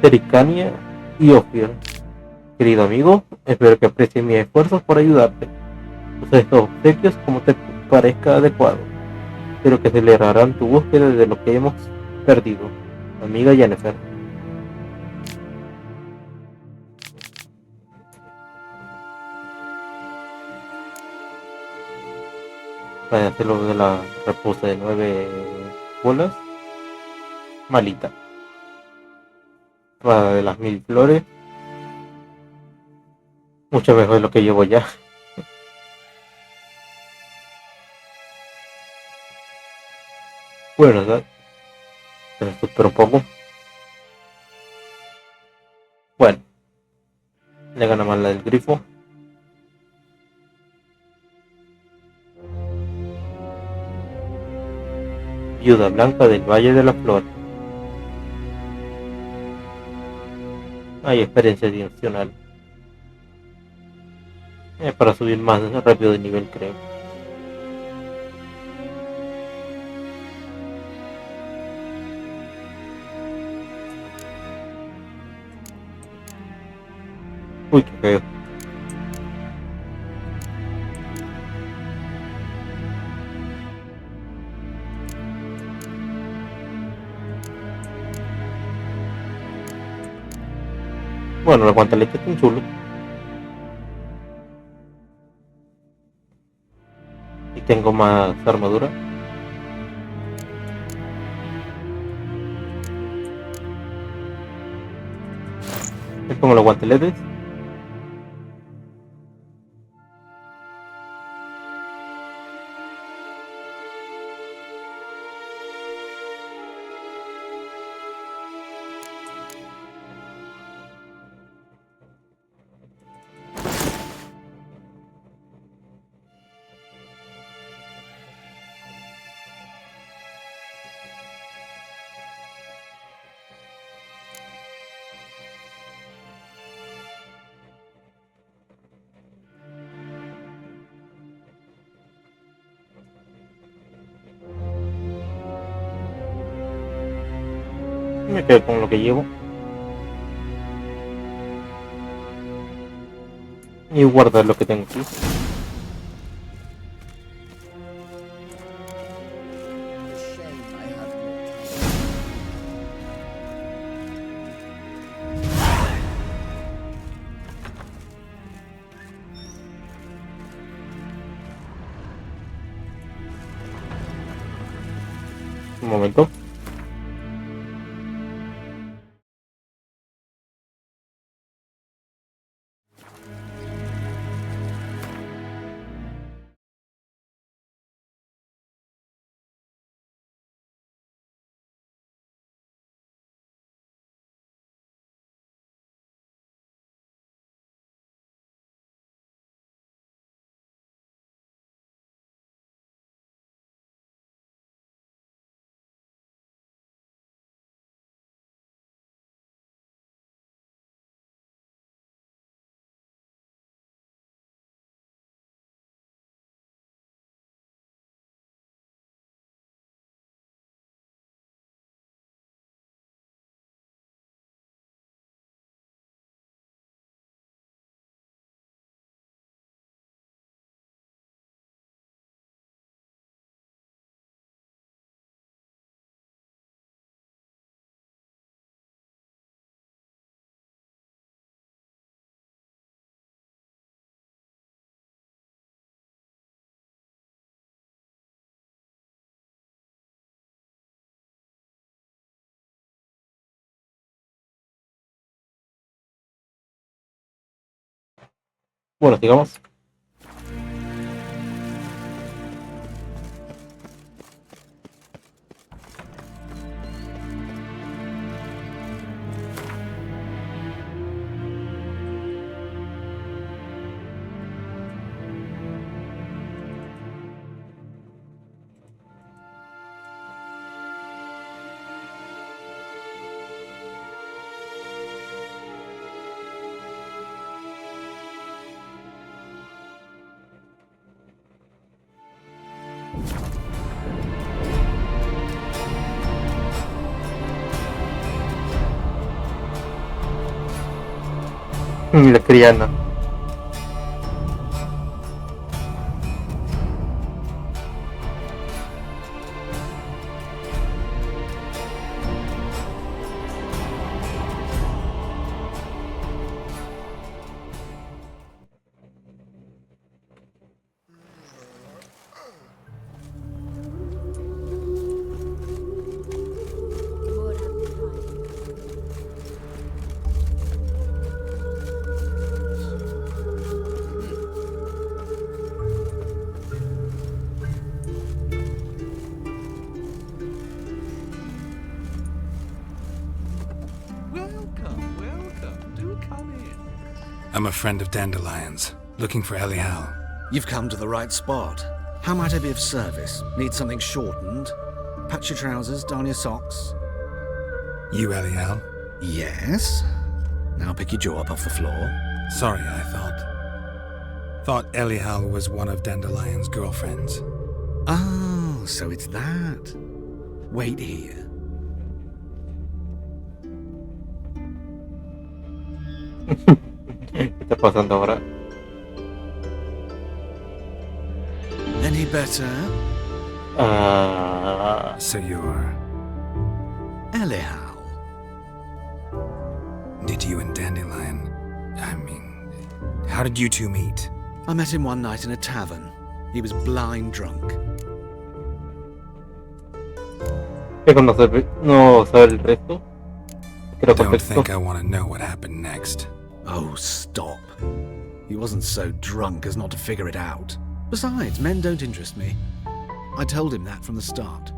Tericania y Ophir. Querido amigo, espero que aprecies mis esfuerzos por ayudarte. Usa estos obsequios como te parezca adecuado. Espero que acelerarán tu búsqueda de lo que hemos perdido. Amiga Jennifer. Para hacerlo de la reposa de 9 bolas. Malita. Para de las 1000 flores. Mucho mejor de lo que llevo ya. Bueno, ¿verdad? Pero espero un poco. Bueno, le gana más la del grifo. Viuda blanca del Valle de la Flor. Hay experiencia adicional. Para subir más rápido de nivel, creo. Uy, qué feo. Bueno, los guantaletes están chulos. Y tengo más armadura. Me pongo los guantaletes. Y me quedo con lo que llevo. Y guardar lo que tengo aquí. Un momento. Bueno, sigamos. La criana. Welcome. Do come in. I'm a friend of Dandelion's, looking for Elial. You've come to the right spot. How might I be of service? Need something shortened? Patch your trousers, darn your socks. You Elial? Yes. Now pick your jaw up off the floor. Sorry, I thought Elial was one of Dandelion's girlfriends. Oh, so it's that. Wait here. ¿Qué está pasando ahora? Any better? So you're... Elial. Did you and Dandelion... how did you two meet? I met him one night in a tavern. He was blind drunk. No sabe el resto. Creo que Don't think I want to know what happened next. Oh, stop. He wasn't so drunk as not to figure it out. Besides, men don't interest me. I told him that from the start.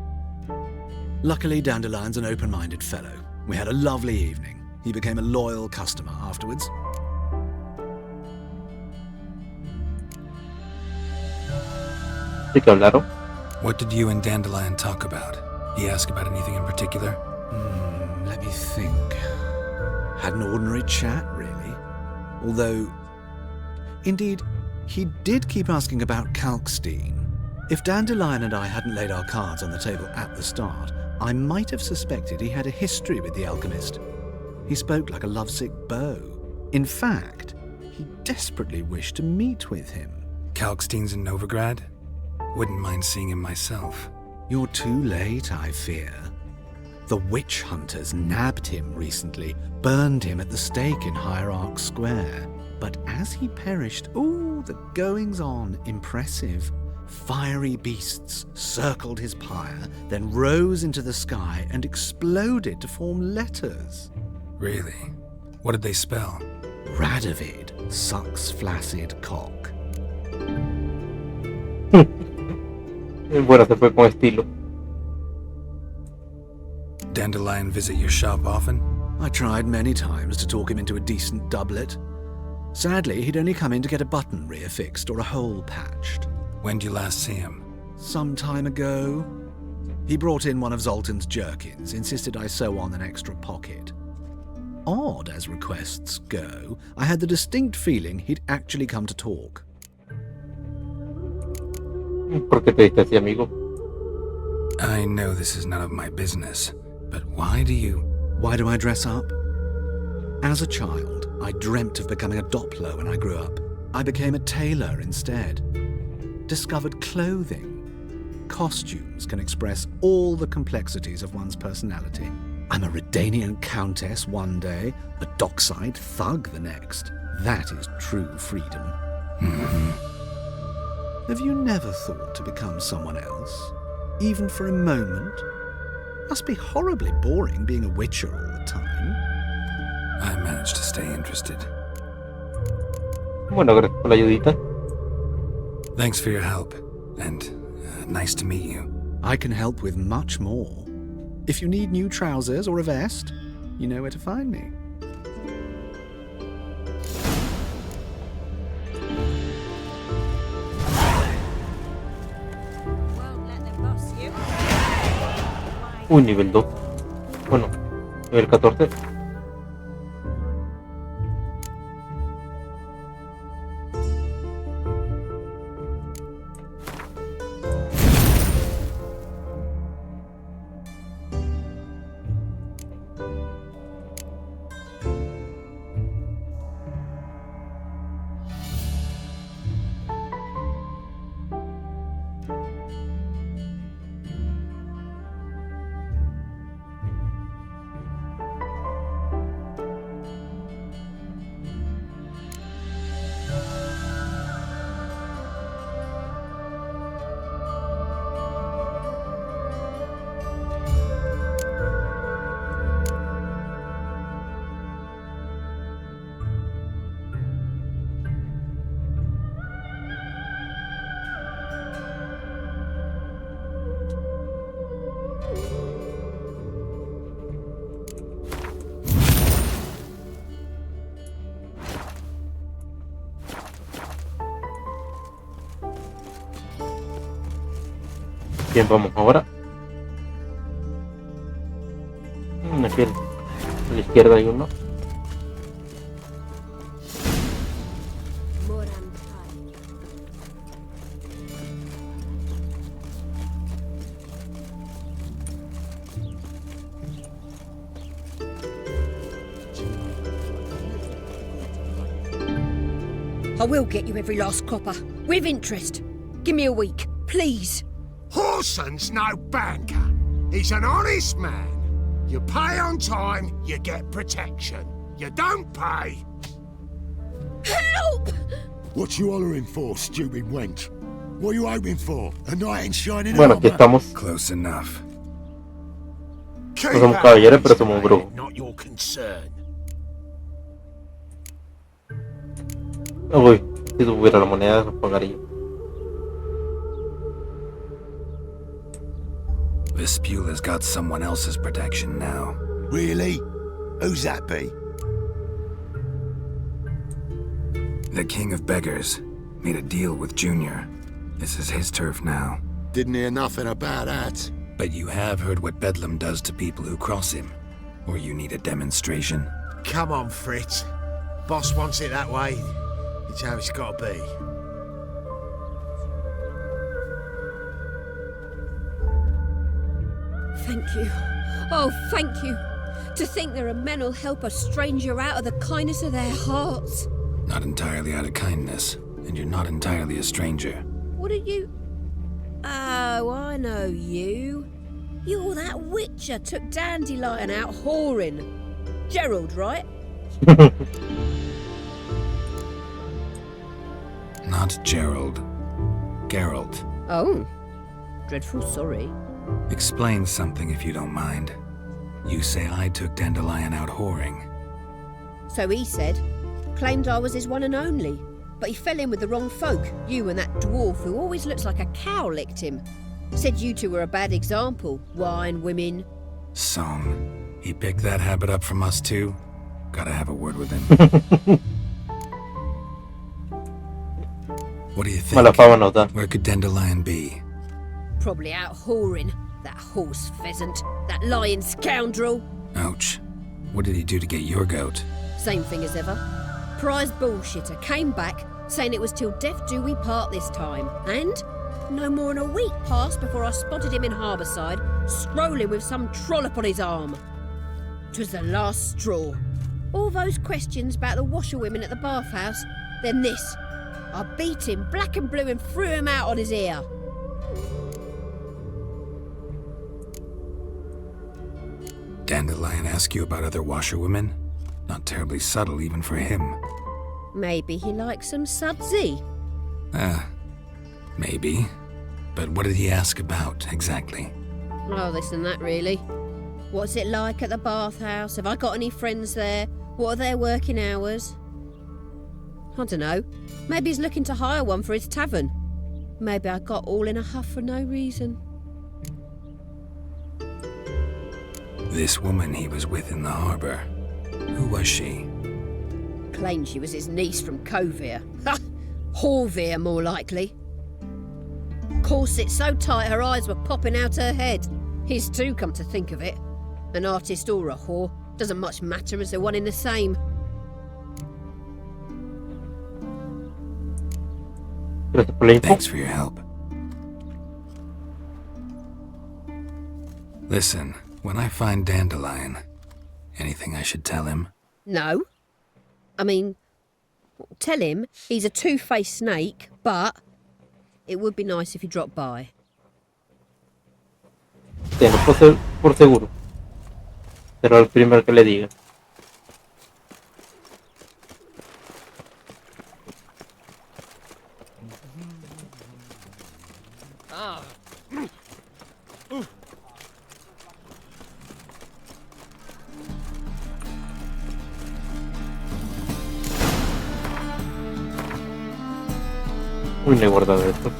Luckily, Dandelion's an open-minded fellow. We had a lovely evening. He became a loyal customer afterwards. ¿Sí que hablaron? What did you and Dandelion talk about? He asked about anything in particular? Let me think. Had an ordinary chat, really. Although, indeed, he did keep asking about Kalkstein. If Dandelion and I hadn't laid our cards on the table at the start, I might have suspected he had a history with the alchemist. He spoke like a lovesick beau. In fact, he desperately wished to meet with him. Kalkstein's in Novigrad? Wouldn't mind seeing him myself. You're too late, I fear. The witch hunters nabbed him recently, burned him at the stake in Hierarch Square. But as he perished, the goings-on impressive. Fiery beasts circled his pyre, then rose into the sky and exploded to form letters. Really? What did they spell? Radovid sucks flaccid cock. Bueno, se fue con estilo. Dandelion visit your shop often? I tried many times to talk him into a decent doublet. Sadly, he'd only come in to get a button reaffixed or a hole patched. When'd you last see him? Some time ago. He brought in one of Zoltan's jerkins, insisted I sew on an extra pocket. Odd as requests go, I had the distinct feeling he'd actually come to talk. ¿Por qué te diste así, amigo? I know this is none of my business, but why do I dress up? As a child, I dreamt of becoming a Doppler when I grew up. I became a tailor instead. Discovered clothing. Costumes can express all the complexities of one's personality. I'm a Redanian countess one day, a dockside thug the next. That is true freedom. Have you never thought to become someone else? Even for a moment? Must be horribly boring being a witcher all the time. I managed to stay interested. Bueno, gracias por la ayudita. Thanks for your help, and nice to meet you. I can help with much more. If you need new trousers or a vest, you know where to find me. Uy, nivel 2. Bueno, nivel 14. Bien, vamos ahora. Aquí a la izquierda hay uno. I will get you every last copper, with interest. Give me a week, please. Horson's no banker. He's an honest man. You pay on time, you get protection. You don't pay... Help! What you hollering for, stupid wench? What are you hoping for? A knight in shining Bueno, aquí armor? estamos. Close enough. Keep No somos out caballeros, of pero this, somos mate, brujos. not your concern. Uy, si tuviera la moneda, los pagaría. Vespula's got someone else's protection now. Really? Who's that be? The King of Beggars made a deal with Junior. This is his turf now. Didn't hear nothing about that. But you have heard what Bedlam does to people who cross him. Or you need a demonstration? Come on, Fritz. Boss wants it that way. It's how it's got to be. Thank you. Oh, thank you. To think there are men who'll help a stranger out of the kindness of their hearts. Not entirely out of kindness, and you're not entirely a stranger. What are you... Oh, I know you. You're that witcher took Dandelion out whoring. Gerald, right? Not Gerald. Geralt. Oh. Dreadful sorry. Explain something if you don't mind. You say I took Dandelion out whoring. So he said. Claimed I was his one and only. But he fell in with the wrong folk. You and that dwarf who always looks like a cow licked him. Said you two were a bad example. Wine, women. Song. He picked that habit up from us too? Gotta have a word with him. What do you think? Mala fama nos da. Where could Dandelion be? Probably out whoring. That horse pheasant. That lying scoundrel. Ouch. What did he do to get your goat? Same thing as ever. Prize bullshitter came back saying it was till death do we part this time. And no more than a week passed before I spotted him in Harbourside, strolling with some trollop on his arm. 'Twas the last straw. All those questions about the washerwomen at the bathhouse, then this. I beat him black and blue and threw him out on his ear. Dandelion ask you about other washerwomen? Not terribly subtle even for him. Maybe he likes some sudsy. Maybe. But what did he ask about, exactly? Oh, this and that, really. What's it like at the bathhouse? Have I got any friends there? What are their working hours? I don't know. Maybe he's looking to hire one for his tavern. Maybe I got all in a huff for no reason. This woman he was with in the harbour. Who was she? Claimed she was his niece from Kovir. Ha! Horvir, more likely. Corset so tight her eyes were popping out her head. His too, come to think of it. An artist or a whore doesn't much matter as they're one in the same. Thanks for your help. Listen, when I find Dandelion, anything I should tell him? No. I mean, tell him he's a two-faced snake, but it would be nice if he dropped by. Tenlo por seguro. Será el primero que le diga. Uy, no he guardado esto.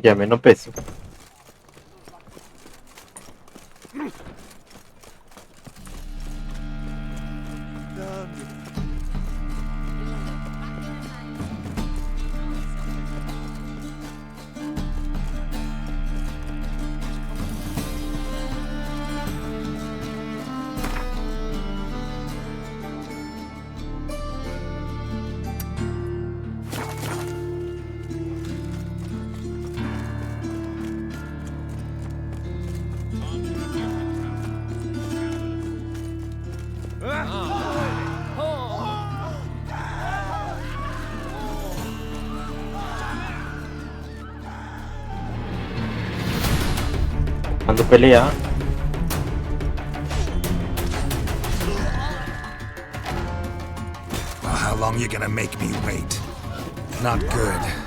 Ya menos peso. Cuando pelea. Well, how long you gonna make me wait? Not good.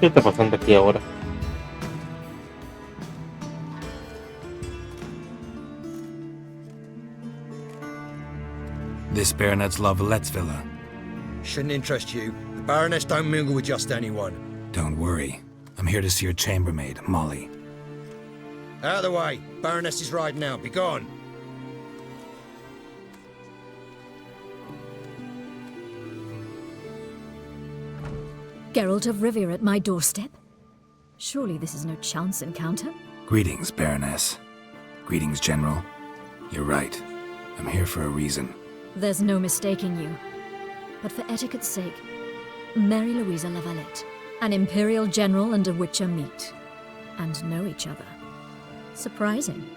¿Qué está pasando aquí ahora? This baronet's La Vallette's villa. Shouldn't interest you. The Baroness don't mingle with just anyone. Don't worry. I'm here to see your chambermaid, Molly. Out of the way. Baroness is riding out. Be gone. Geralt of Rivia at my doorstep? Surely this is no chance encounter? Greetings, Baroness. Greetings, General. You're right. I'm here for a reason. There's no mistaking you. But for etiquette's sake, Mary Louisa La Valette, an Imperial General and a Witcher meet, and know each other. Surprising.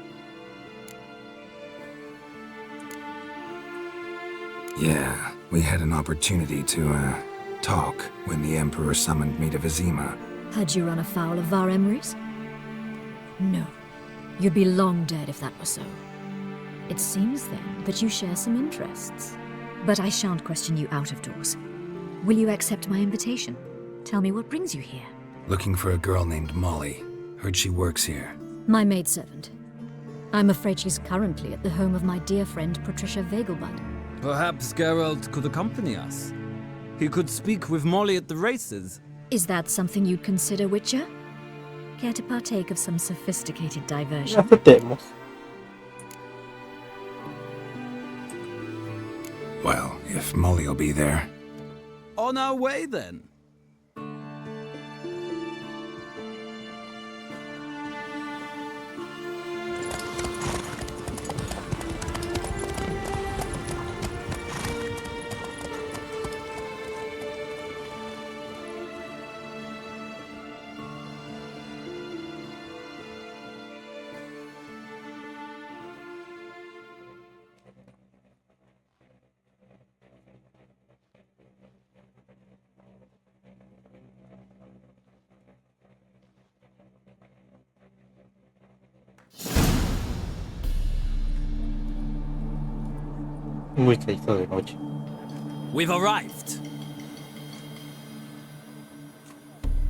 Yeah, we had an opportunity to, talk when the Emperor summoned me to Vizima. Had you run afoul of Var Emrys? No. You'd be long dead if that were so. It seems, then, that you share some interests. But I shan't question you out of doors. Will you accept my invitation? Tell me what brings you here. Looking for a girl named Molly. Heard she works here. My maidservant. I'm afraid she's currently at the home of my dear friend Patricia Vegelbud. Perhaps Geralt could accompany us. He could speak with Molly at the races. Is that something you'd consider, Witcher? Care to partake of some sophisticated diversion? Aceptemos. Well, if Molly will be there. On our way, then. Muy se hizo de noche. We've arrived.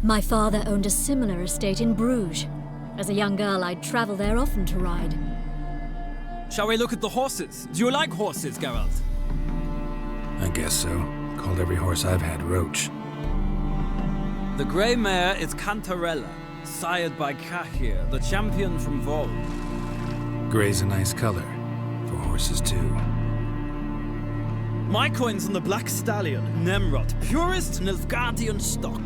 My father owned a similar estate in Bruges. As a young girl, I'd travel there often to ride. Shall we look at the horses? Do you like horses, Geralt? I guess so. Called every horse I've had Roach. The grey mare is Cantarella, sired by Cahir, the champion from Vol. Grey's a nice color. For horses, too. My coin's on the Black Stallion, Nemrod, purest Nilfgaardian stock.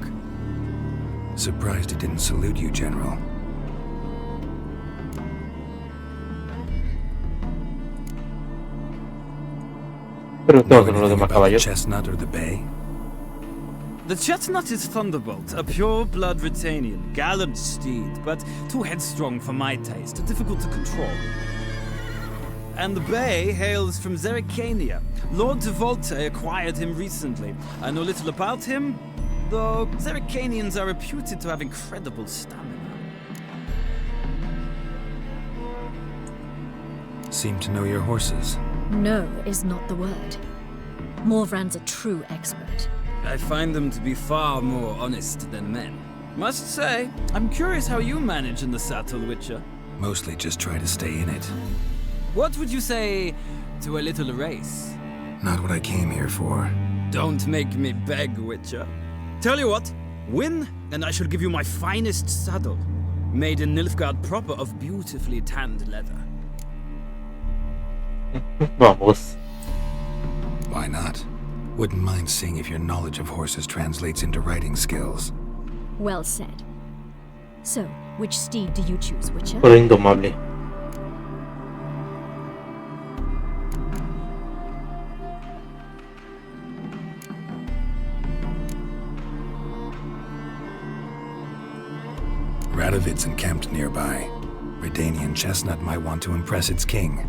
Surprised he didn't salute you, General. Pero Know todos los anything demás about the caballos. Chestnut or the Bay? The Chestnut is Thunderbolt, a pure-blood Britannian, gallant steed, but too headstrong for my taste, difficult to control. And the Bay hails from Zerrikania. Lord de Volte acquired him recently. I know little about him, though Zerrikanians are reputed to have incredible stamina. Seem to know your horses. No is not the word. Morvran's a true expert. I find them to be far more honest than men. Must say, I'm curious how you manage in the saddle, Witcher. Mostly just try to stay in it. What would you say to a little race? Not what I came here for. Don't make me beg, Witcher. Tell you what, win, and I shall give you my finest saddle. Made in Nilfgaard proper of beautifully tanned leather. Vamos. Why not? Wouldn't mind seeing if your knowledge of horses translates into riding skills. Well said. So, which steed do you choose, Witcher? Por indomable. Radovid's encamped nearby. Redanian Chestnut might want to impress its king.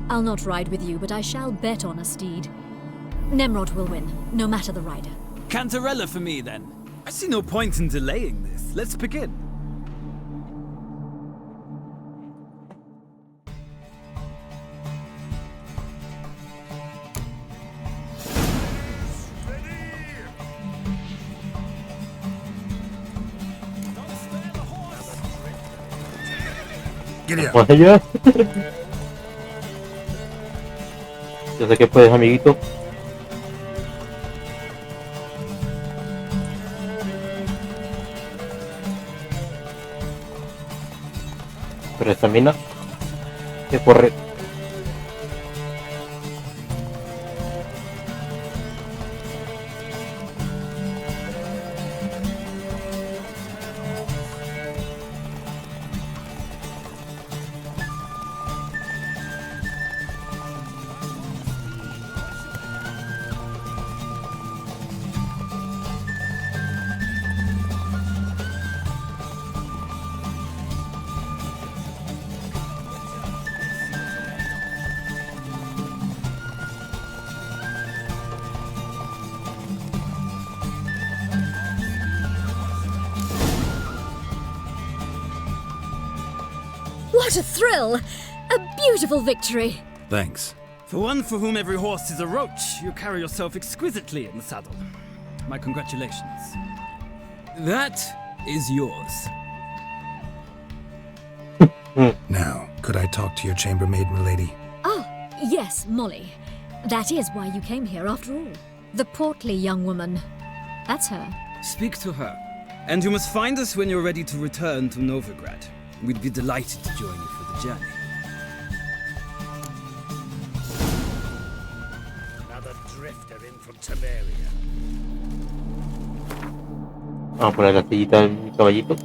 I'll not ride with you, but I shall bet on a steed. Nemrod will win, no matter the rider. Cantarella for me, then. I see no point in delaying this. Let's begin. Vamos allá. Yo sé que puedes, amiguito. Pero esta mina que corre. What a thrill! A beautiful victory! Thanks. For one for whom every horse is a roach, you carry yourself exquisitely in the saddle. My congratulations. That is yours. Now, could I talk to your chambermaid, milady? Ah, yes, Molly. That is why you came here after all. The portly young woman. That's her. Speak to her. And you must find us when you're ready to return to Novigrad. We'd be delighted to join you for the journey. Another drifter in from Temeria. Vamos a poner la sillita en mi caballito.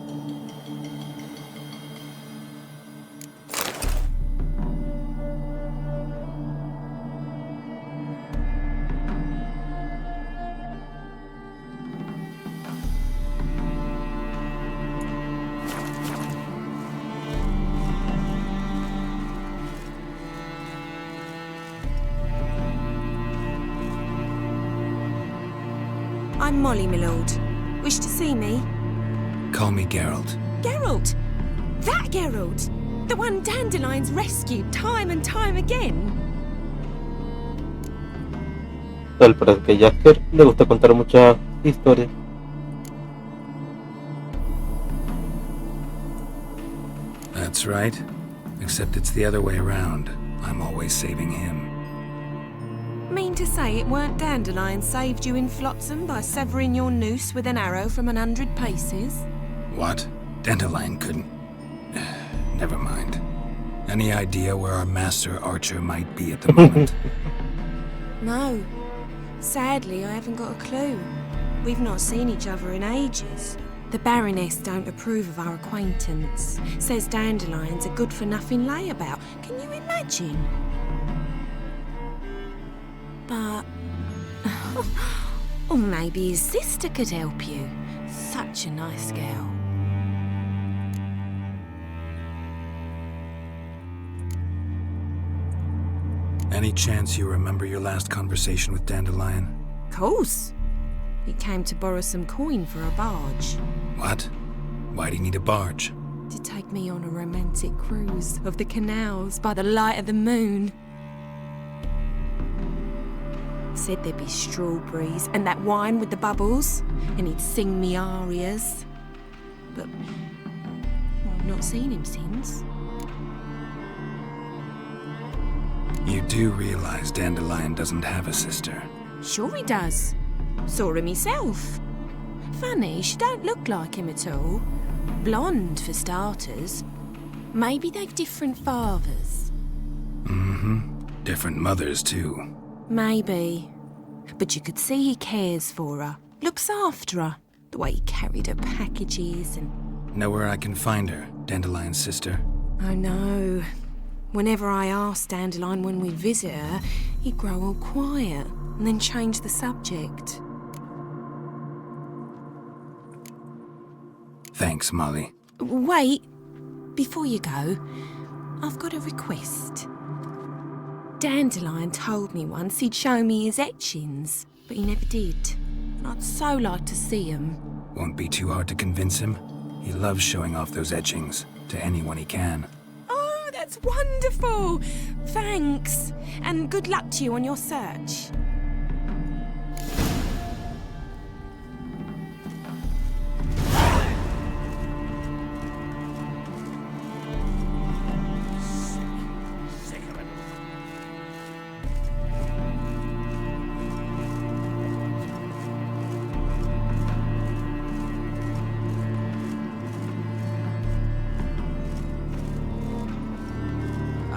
I'm Molly, my lord. Wish to see me? Call me Geralt. Geralt! That Geralt! The one Dandelion's rescued time and time again. Tal para que Jasker le gusta contar muchas historias. That's right. Except it's the other way around. I'm always saving him. Mean to say it weren't Dandelion saved you in Flotsam by severing your noose with an arrow from 100 paces? What? Dandelion couldn't... Never mind. Any idea where our master archer might be at the moment? No. Sadly, I haven't got a clue. We've not seen each other in ages. The Baroness don't approve of our acquaintance. Says Dandelion's a good-for-nothing layabout. Can you imagine? But... or maybe his sister could help you. Such a nice girl. Any chance you remember your last conversation with Dandelion? Course. He came to borrow some coin for a barge. What? Why'd he need a barge? To take me on a romantic cruise of the canals by the light of the moon. Said there'd be strawberries and that wine with the bubbles, and he'd sing me arias. But I've not seen him since. You do realize Dandelion doesn't have a sister? Sure he does. Saw him himself. Funny, she don't look like him at all. Blonde, for starters. Maybe they've different fathers. Mm-hmm. Different mothers, too. Maybe. But you could see he cares for her. Looks after her. The way he carried her packages and... Know where I can find her, Dandelion's sister? I know. Whenever I asked Dandelion when we'd visit her, he'd grow all quiet and then change the subject. Thanks, Molly. Wait. Before you go, I've got a request. Dandelion told me once he'd show me his etchings, but he never did. And I'd so like to see them. Won't be too hard to convince him. He loves showing off those etchings to anyone he can. Oh, that's wonderful! Thanks. And good luck to you on your search.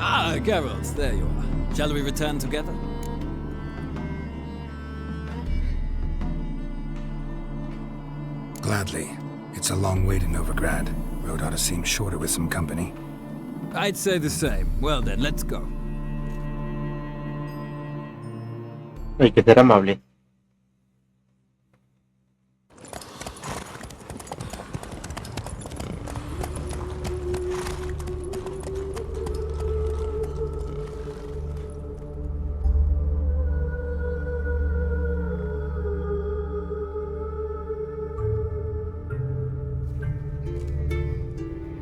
Ah, Geralt, there you are. Shall we return together? Gladly. It's a long way to Novigrad. Road ought to seem shorter with some company. I'd say the same. Well then, let's go. Hay que ser amable.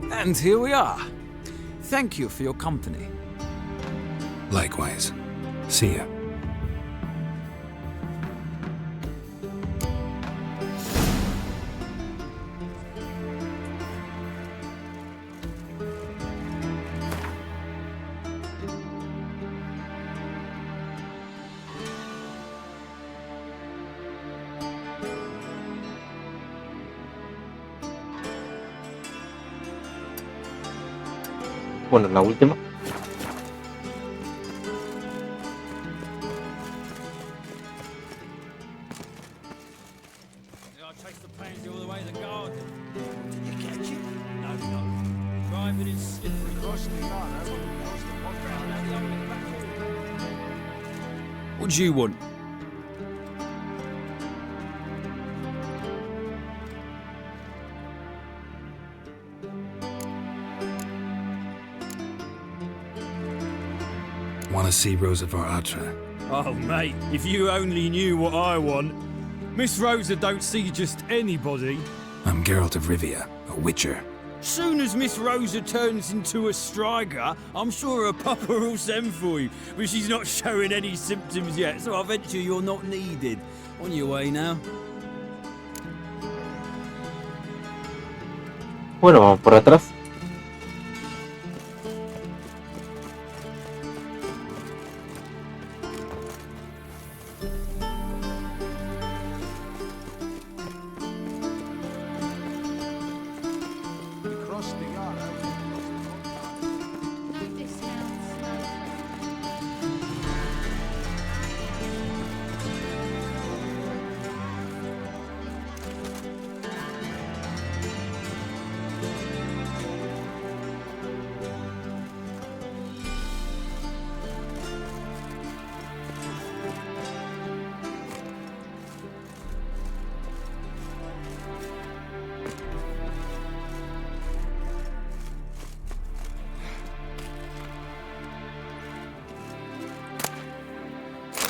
And here we are. Thank you for your company. Likewise. See ya. Bueno, la última. What do you want? Want to see Rosa Atra? Oh, mate, if you only knew what I want. Miss Rosa don't see just anybody. I'm Geralt of Rivia, a witcher. Soon as Miss Rosa turns into a striker, I'm sure her papa will send for you. But she's not showing any symptoms yet, so I venture you're not needed. On your way now. Bueno, vamos por atrás.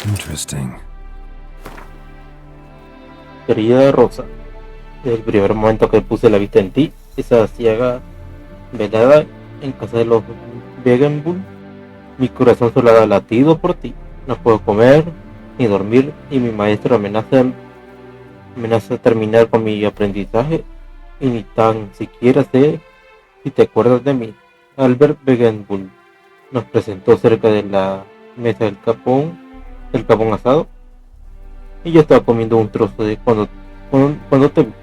Interesting. Querida Rosa, desde el primer momento que puse la vista en ti, esa ciega velada en casa de los Vegenbull, mi corazón solo ha latido por ti. No puedo comer ni dormir y mi maestro amenaza terminar con mi aprendizaje y ni tan siquiera sé si te acuerdas de mí. Albert Vegenbull nos presentó cerca de la mesa del capón asado y yo estaba comiendo un trozo de cuando te vi.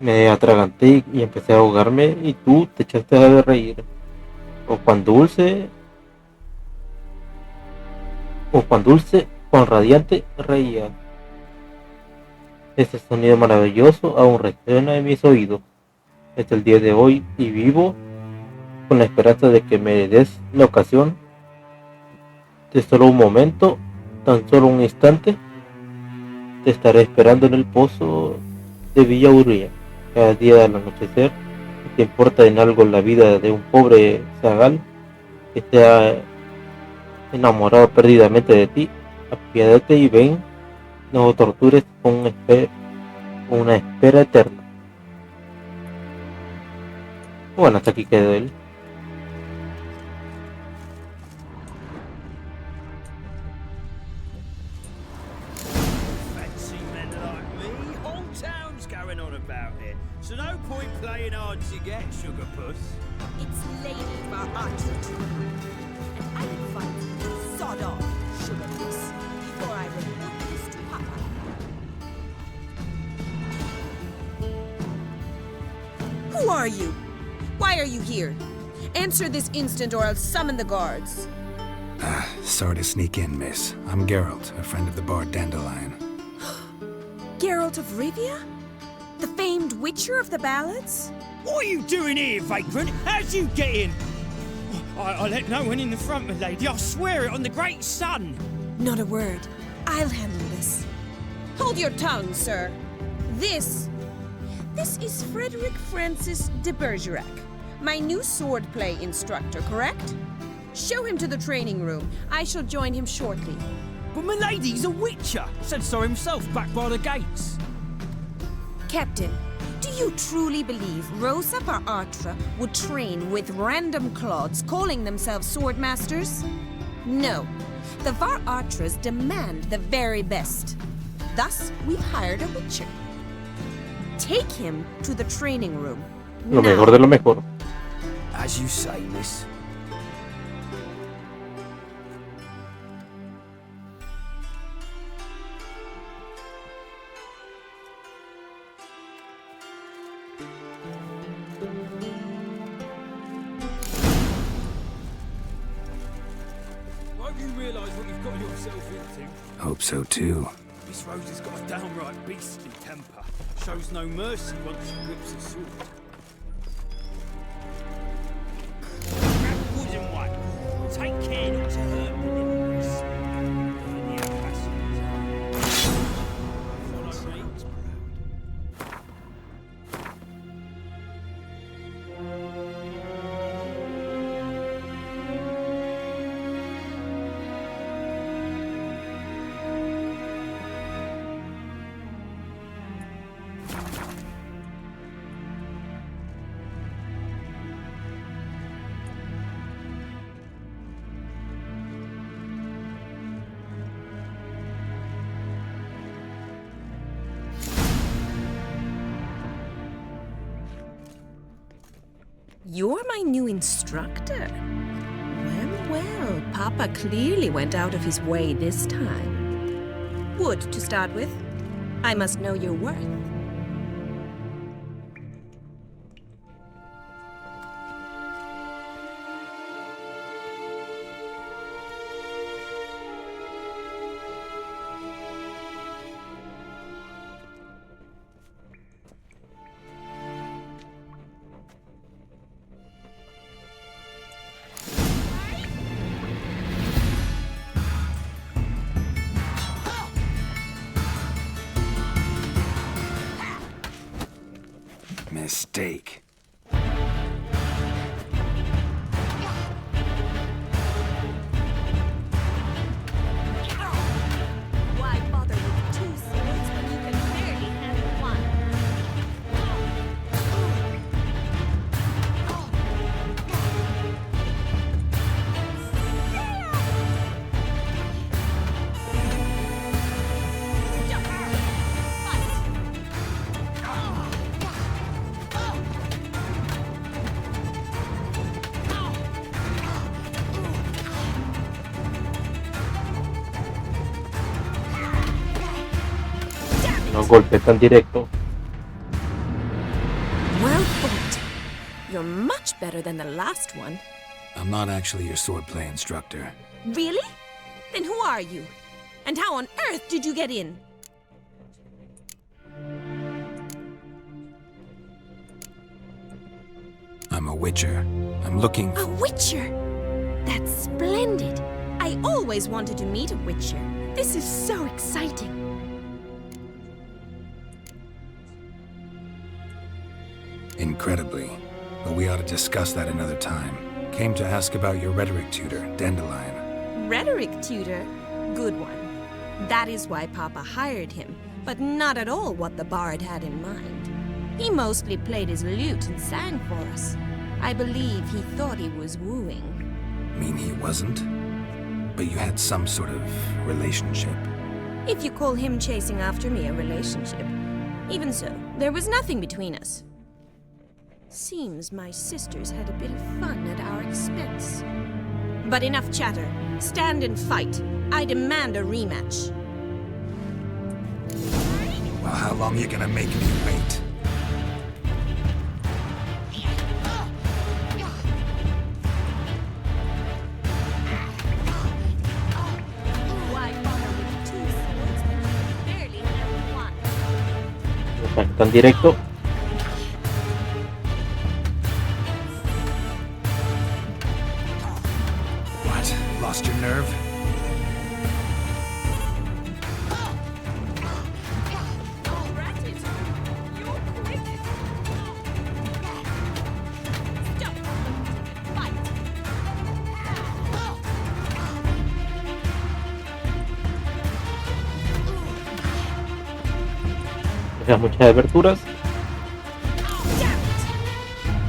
Me atraganté y empecé a ahogarme y tú te echaste a reír. Cuán dulce, cuán radiante reía. Ese sonido maravilloso aún resuena en mis oídos. Es el día de hoy y vivo con la esperanza de que me des la ocasión de solo un momento, tan solo un instante. Te estaré esperando en el pozo de Villa Uría cada día al anochecer. ¿Te importa en algo la vida de un pobre zagal que se ha enamorado perdidamente de ti? Apiádate y ven, no tortures con una espera eterna. Bueno, hasta aquí quedó él. So no point playing hard to get, sugar puss. It's Lady Atra to you, and I will find you sawed off, sugar puss, before I report this to Papa. Who are you? Why are you here? Answer this instant or I'll summon the guards. Sorry to sneak in, miss. I'm Geralt, a friend of the bard Dandelion. Geralt of Rivia? The famed witcher of the ballads? What are you doing here, vagrant? How'd you get in? I let no one in the front, my lady. I swear it on the great sun. Not a word. I'll handle this. Hold your tongue, sir. This is Frederick Francis de Bergerac, my new swordplay instructor, correct? Show him to the training room. I shall join him shortly. But my lady's a witcher. Said so himself back by the gates. Captain, do you truly believe Rosa Atra would train with random clods calling themselves swordmasters? No. The Var Atras demand the very best. Thus, we've hired a witcher. Take him to the training room. Lo mejor de lo mejor. As you say, miss. yourself into? Hope so too. This Rosie's got a downright beastly temper. Shows no mercy once she whips a sword. That wooden one. Take care not to hurt the little miss. The ambassadors. Follow me. You're my new instructor. Well, Papa clearly went out of his way this time. Wood, to start with. I must know your worth. Mistake. Why bother with two swords when you can barely handle one? No golpe tan directo. Well fought. You're much better than the last one. I'm not actually your swordplay instructor. Really? Then who are you? And how on earth did you get in? I'm a witcher. I'm looking A witcher? That's splendid. I always wanted to meet a witcher. This is so exciting. Incredibly. But we ought to discuss that another time. Came to ask about your rhetoric tutor, Dandelion. Rhetoric tutor? Good one. That is why Papa hired him, but not at all what the bard had in mind. He mostly played his lute and sang for us. I believe he thought he was wooing. Mean he wasn't? But you had some sort of relationship. If you call him chasing after me a relationship. Even so, there was nothing between us. Seems my sisters had a bit of fun at our expense. But enough chatter. Stand and fight. I demand a rematch. Well, how long you gonna make me wait? Why bother with two swords when you can barely have one? No tan directo. What? Lost your nerve? O sea, muchas aberturas.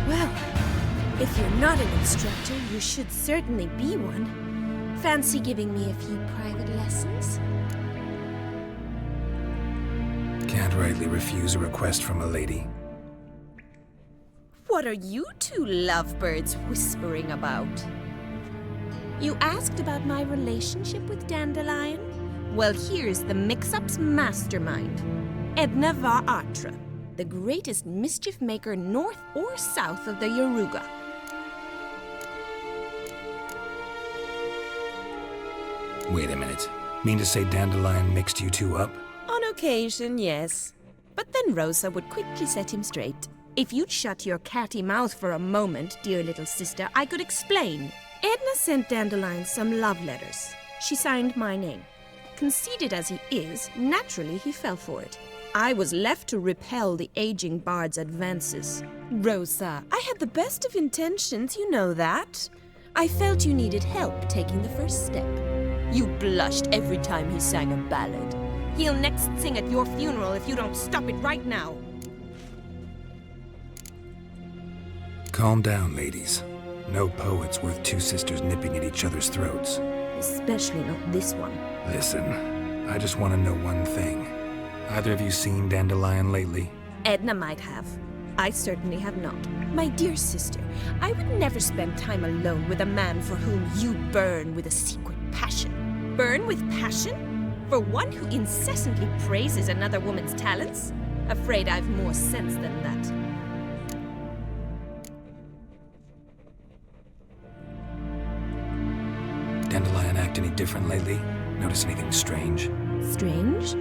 Well, if you're not an instructor, you should certainly be one. Fancy giving me a few private lessons? Can't rightly refuse a request from a lady. What are you two lovebirds whispering about? You asked about my relationship with Dandelion? Well, here's the mix-up's mastermind. Edna var Atra, the greatest mischief maker north or south of the Yaruga. Wait a minute. Mean to say Dandelion mixed you two up? On occasion, yes. But then Rosa would quickly set him straight. If you'd shut your catty mouth for a moment, dear little sister, I could explain. Edna sent Dandelion some love letters. She signed my name. Conceited as he is, naturally he fell for it. I was left to repel the aging bard's advances. Rosa, I had the best of intentions, you know that. I felt you needed help taking the first step. You blushed every time he sang a ballad. He'll next sing at your funeral if you don't stop it right now. Calm down, ladies. No poet's worth two sisters nipping at each other's throats. Especially not this one. Listen, I just want to know one thing. Either of you seen Dandelion lately? Edna might have. I certainly have not. My dear sister, I would never spend time alone with a man for whom you burn with a secret passion. Burn with passion? For one who incessantly praises another woman's talents? Afraid I've more sense than that. Dandelion act any different lately? Notice anything strange? Strange?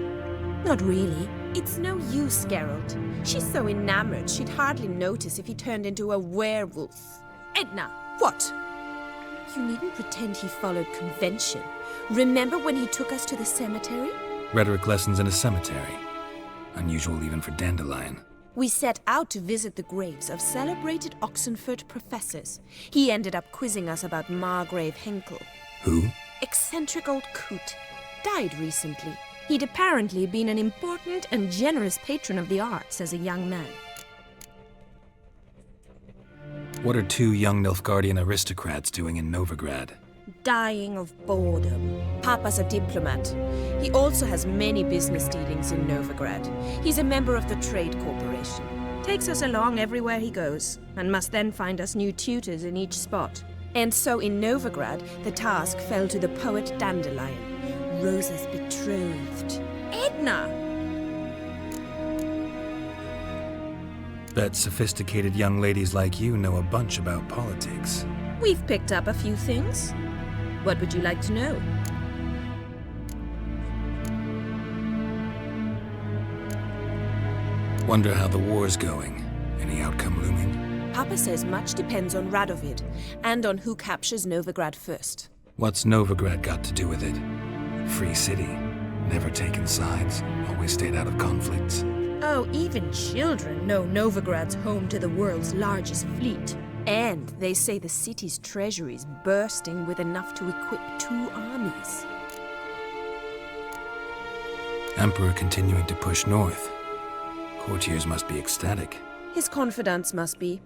Not really. It's no use, Geralt. She's so enamored she'd hardly notice if he turned into a werewolf. Edna! What? You needn't pretend he followed convention. Remember when he took us to the cemetery? Rhetoric lessons in a cemetery. Unusual even for Dandelion. We set out to visit the graves of celebrated Oxenford professors. He ended up quizzing us about Margrave Henkel. Who? Eccentric old coot. Died recently. He'd apparently been an important and generous patron of the arts as a young man. What are two young Nilfgaardian aristocrats doing in Novigrad? Dying of boredom. Papa's a diplomat. He also has many business dealings in Novigrad. He's a member of the Trade Corporation. Takes us along everywhere he goes, and must then find us new tutors in each spot. And so in Novigrad, the task fell to the poet Dandelion, Rosa's betrothed. Edna! Bet sophisticated young ladies like you know a bunch about politics. We've picked up a few things. What would you like to know? Wonder how the war's going. Any outcome looming? Papa says much depends on Radovid, and on who captures Novigrad first. What's Novigrad got to do with it? Free city. Never taken sides. Always stayed out of conflicts. Oh, even children know Novigrad's home to the world's largest fleet. And they say the city's treasury's bursting with enough to equip 2 armies. Emperor continuing to push north. Courtiers must be ecstatic. His confidants must be.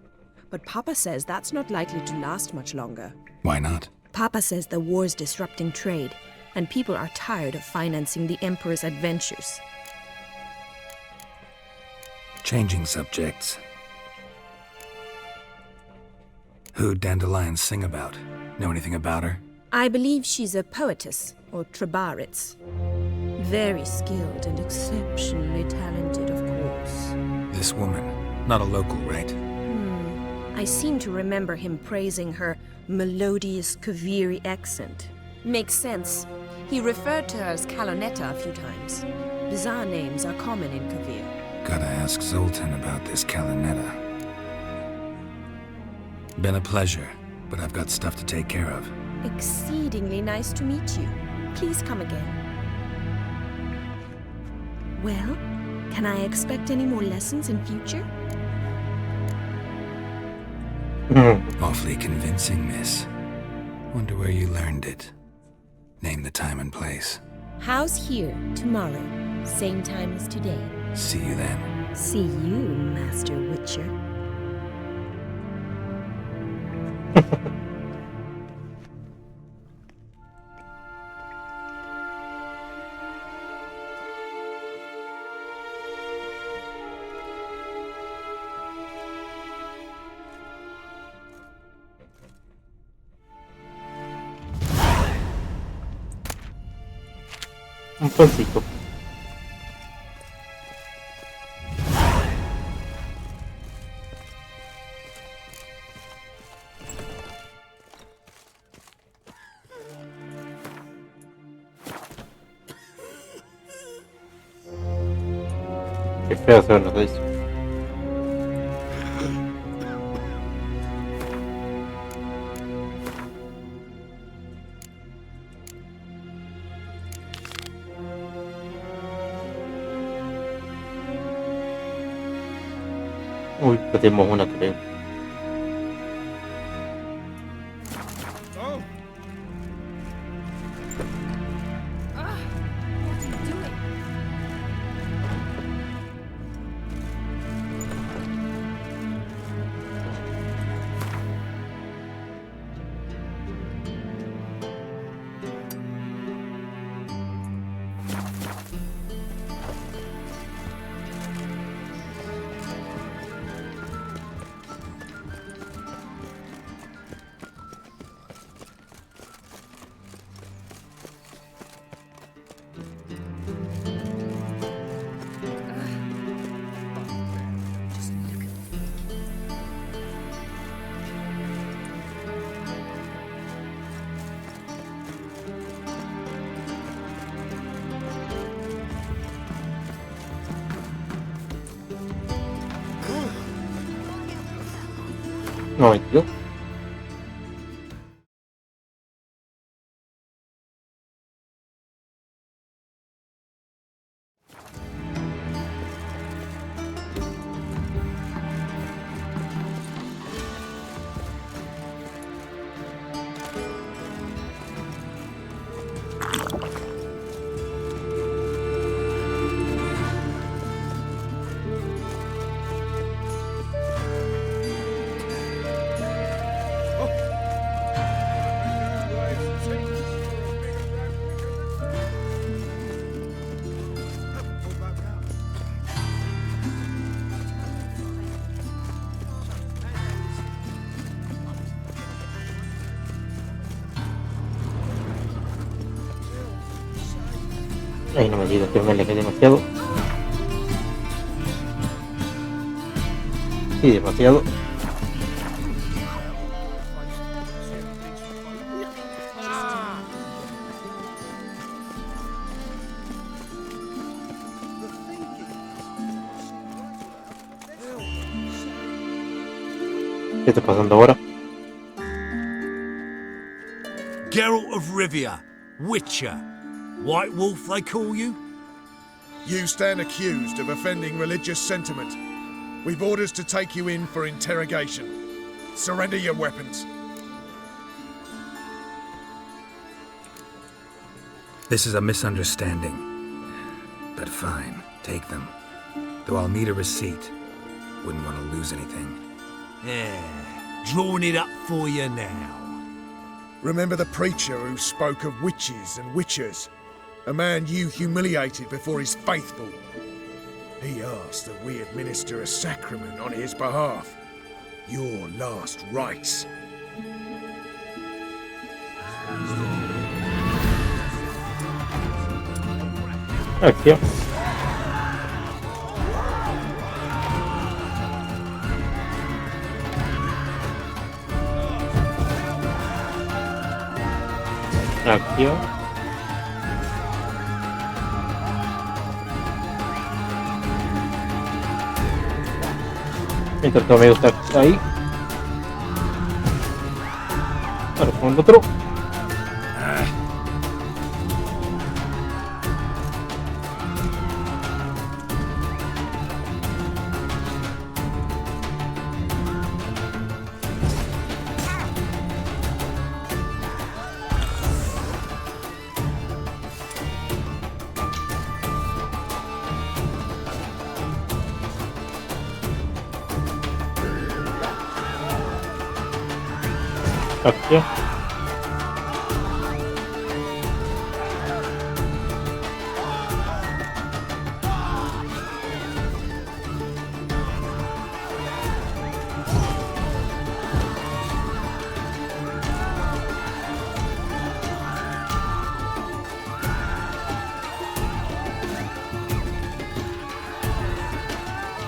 But Papa says that's not likely to last much longer. Why not? Papa says the war's disrupting trade, and people are tired of financing the Emperor's adventures. Changing subjects. Who'd Dandelion sing about? Know anything about her? I believe she's a poetess, or Trebaritz. Very skilled and exceptionally talented, of course. This woman. Not a local, right? I seem to remember him praising her melodious Kaviri accent. Makes sense. He referred to her as Calonetta a few times. Bizarre names are common in Kavir. Gotta ask Zoltan about this Calonetta. Been a pleasure, but I've got stuff to take care of. Exceedingly nice to meet you. Please come again. Well, can I expect any more lessons in future? Awfully convincing, miss. Wonder where you learned it. Name the time and place. House here, tomorrow. Same time as today. See you then. See you, Master Witcher. Un pancito. Qué feo se nos dice. Uy, perdimos una, creo. Un momentito. Ay, no me digas que me alejé demasiado. Sí, demasiado. ¿Qué está pasando ahora? Geralt of Rivia, Witcher. White Wolf, they call you? You stand accused of offending religious sentiment. We've orders to take you in for interrogation. Surrender your weapons. This is a misunderstanding. But fine, take them. Though I'll need a receipt. Wouldn't want to lose anything. Yeah, drawing it up for you now. Remember the preacher who spoke of witches and witchers? A man you humiliated before his faithful. He asked that we administer a sacrament on his behalf. Your last rites. Acción. Acción. Mientras tu amigo está ahí. Ahora con el otro. Acción.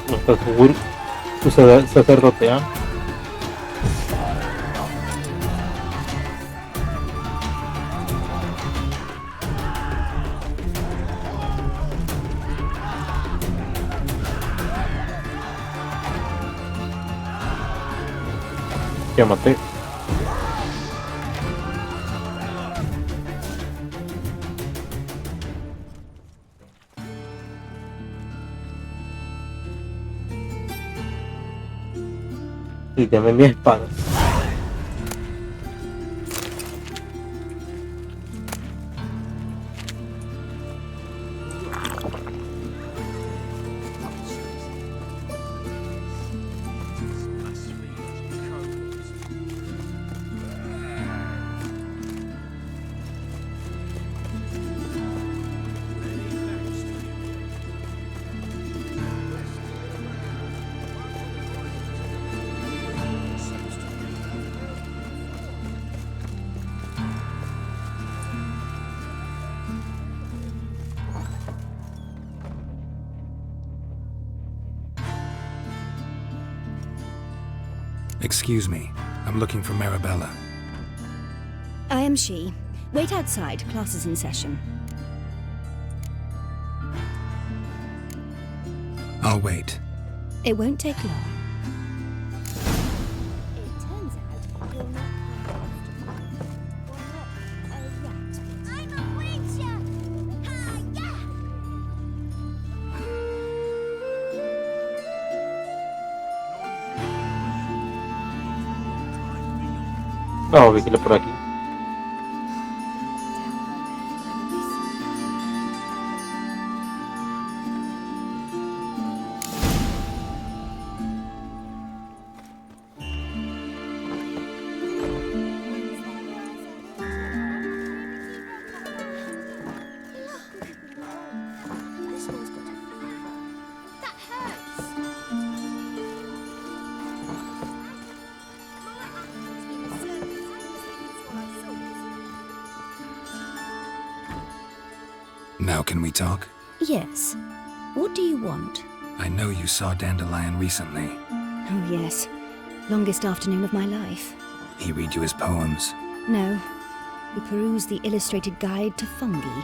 No estás seguro. Tu sacerdote, ¿ah? Ya maté. Y dame mi espada. Excuse me. I'm looking for Marabella. I am she. Wait outside. Class is in session. I'll wait. It won't take long. Vamos a vigilar por aquí. Now can we talk? Yes. What do you want? I know you saw Dandelion recently. Oh, yes. Longest afternoon of my life. He read you his poems? No. He perused the illustrated guide to fungi.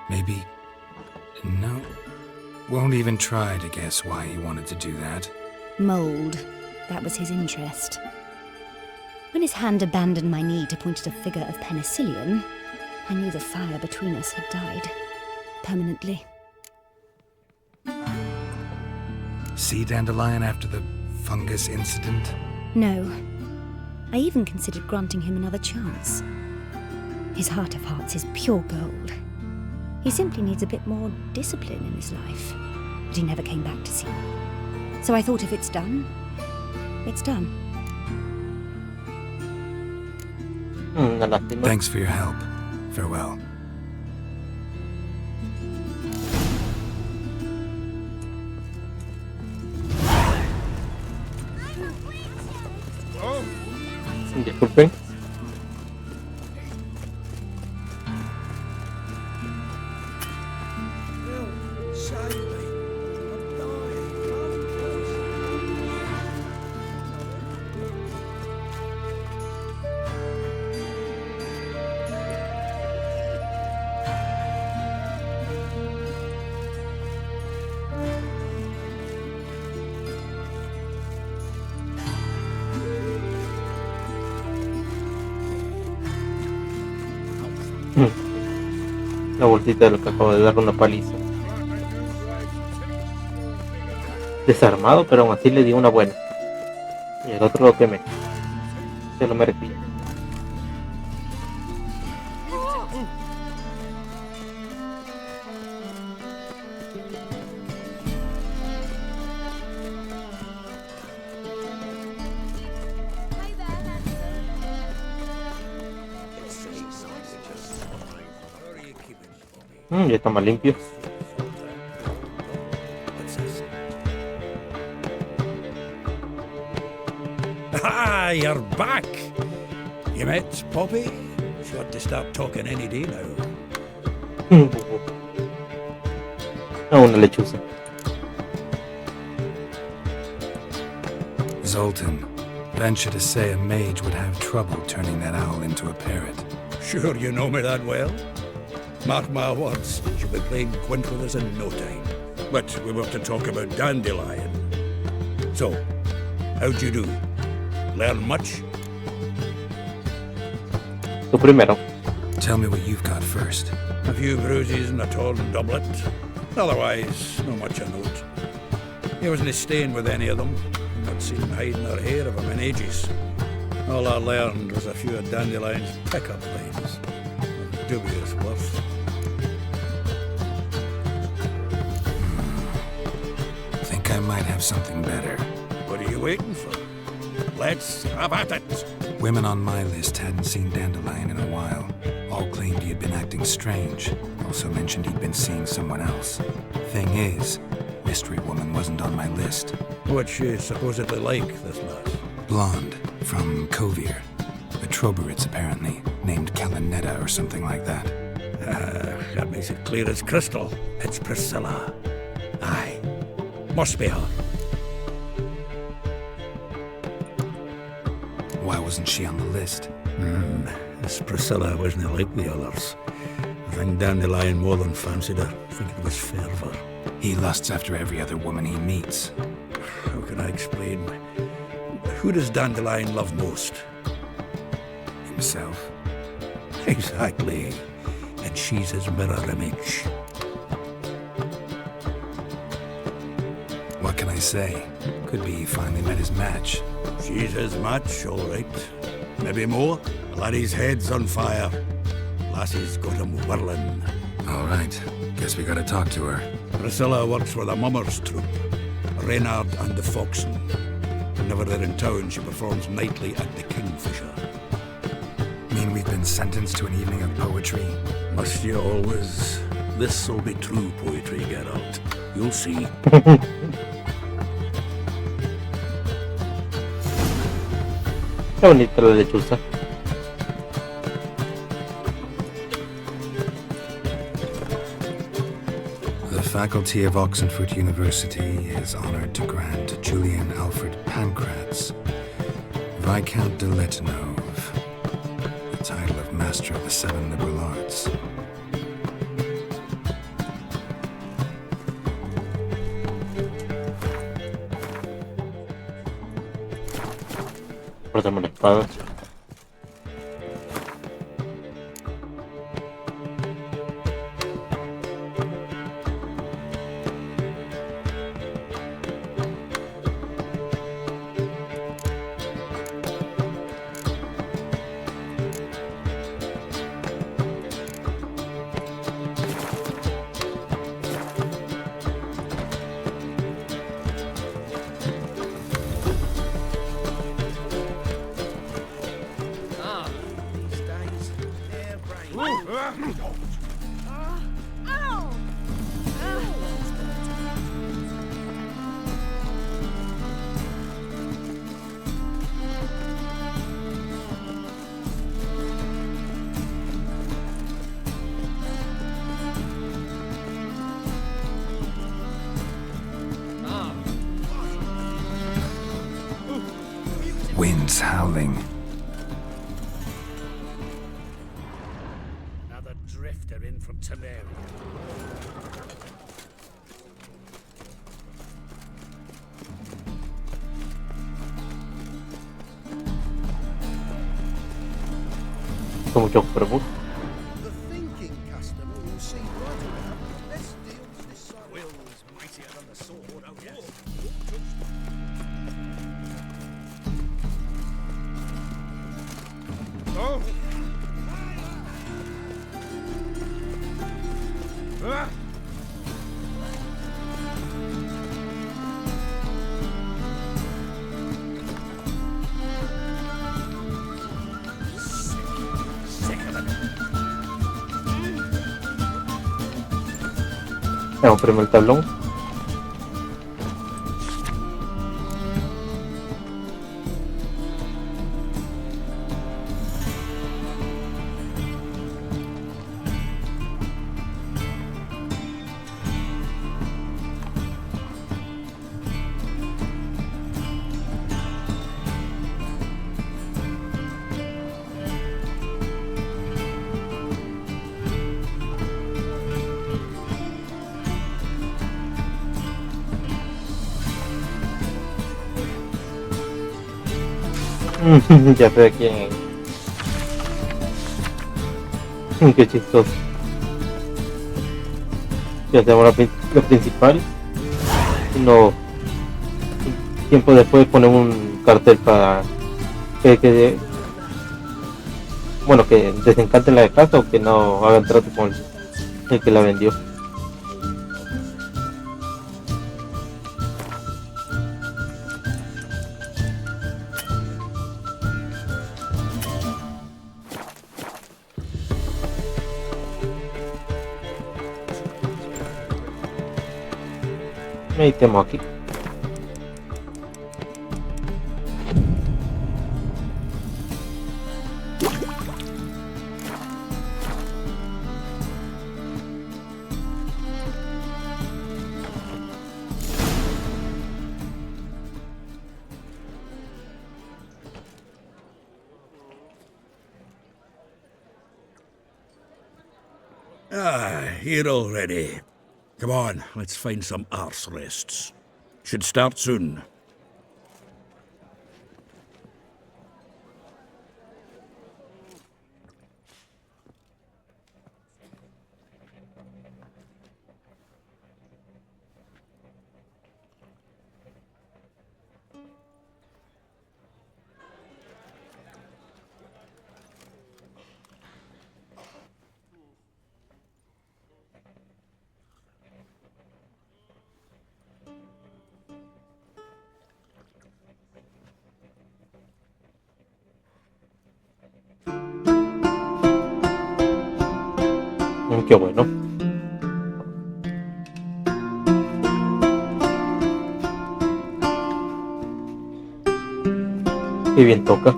Maybe... No. Won't even try to guess why he wanted to do that. Mold. That was his interest. When his hand abandoned my knee to point at a figure of penicillium, I knew the fire between us had died. Permanently. See Dandelion after the fungus incident? No. I even considered granting him another chance. His heart of hearts is pure gold. He simply needs a bit more discipline in his life. But he never came back to see me. So I thought if it's done, it's done. Thanks for your help. Farewell. Disculpen. La bolsita de lo que acabo de darle una paliza. Desarmado, pero aún así le di una buena. Y el otro lo quemé. Se lo merecía. Ya está más limpio. Ah, you're back. You met Poppy? She ought to start talking any day now. Una lechuza. Zoltan, venture to say a mage would have trouble turning that owl into a parrot. Sure you know me that well? Mark my words, she'll be playing quint with us in no time. But we were to talk about Dandelion. So, how'd you do? Learn much? Tu primero. Tell me what you've got first. A few bruises and a torn doublet. Otherwise, not much of note. He wasn't staying with any of them. Not seen hiding or hair of him in ages. All I learned was a few of Dandelion's pickup lines. Of dubious worth. Think I might have something better. What are you waiting for? Let's have at it. Women on my list hadn't seen Dandelion in a while. All claimed he had been acting strange. Also mentioned he'd been seeing someone else. Thing is, Mystery Woman wasn't on my list. What's she supposedly like, this lass? Blonde, from Kovir. A Troberitz, apparently, named Kalanetta or something like that. That makes it clear as crystal. It's Priscilla. Aye. Must be her. Why wasn't she on the list? This Priscilla wasn't like the others. I think Dandelion more than fancied her. I think it was fervour. He lusts after every other woman he meets. How can I explain? Who does Dandelion love most? Himself. Exactly. And she's his mirror image. What can I say? Could be he finally met his match. She's his match, all right. Maybe more. Laddie's head's on fire. Lassie's got him whirling. All right. Guess we gotta talk to her. Priscilla works for the Mummers troupe. Reynard and the Foxen. Whenever they're in town, she performs nightly at the Kingfisher. Mean we've been sentenced to an evening of poetry? Must you always? This'll be true poetry, Geralt. You'll see. Qué bonita la lechuza. The faculty of Oxenford University is honored to grant Julian Alfred Pancratz, Viscount de Letenove, the title of Master of the Seven Liberal Arts. Perdemos una espada. Winds howling. Another drifter in from Temeria. Son muchos cuervos. The thinking customer will see right around the best deals this side. Will is mightier than the sword, oh yes. Oh! Ah! Vamos primero el tablón. Ya sé quién es. Qué chistoso. Ya hacemos lo principal. No. Tiempo después ponemos un cartel para que bueno, que desencanten la de casa o que no hagan trato con el que la vendió. Meditemos aquí. Here already. Come on, let's find some arse rests. Should start soon. Qué bueno. Qué bien toca.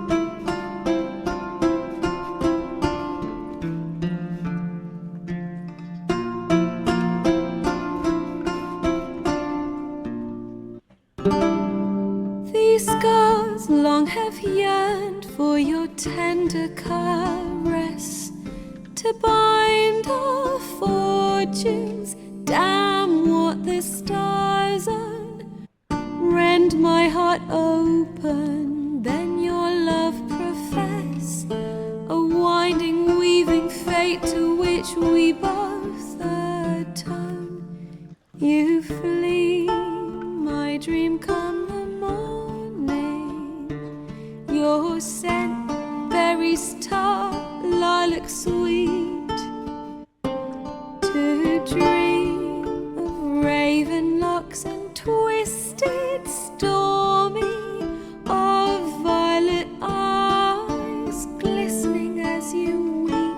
These scars long have yearned for your tender caress, to bind our fortunes. Damn what the stars own. Rend my heart open, then your love profess, a winding, weaving fate to which we both atone. You flee, my dream come the morning. Your scent, berries tart, lilac sweet. To dream of raven locks and twisted, stormy, of violet eyes glistening as you weep.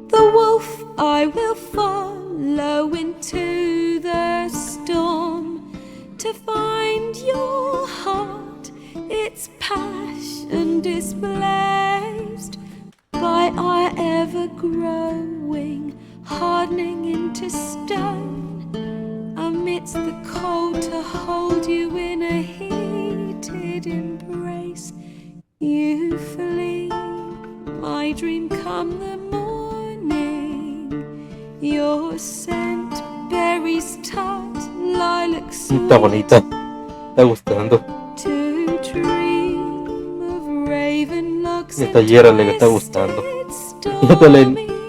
The wolf I will follow into the storm, to find your heart, its passion displaced by our ever-growing, hardening into stone, amidst the cold to hold you in a heated embrace. You flee, my dream come the morning, your scent, berries tart, lilac sweet. Está bonita. Está gustando. To dream of raven locks Esta Yera le está gustando. Y hasta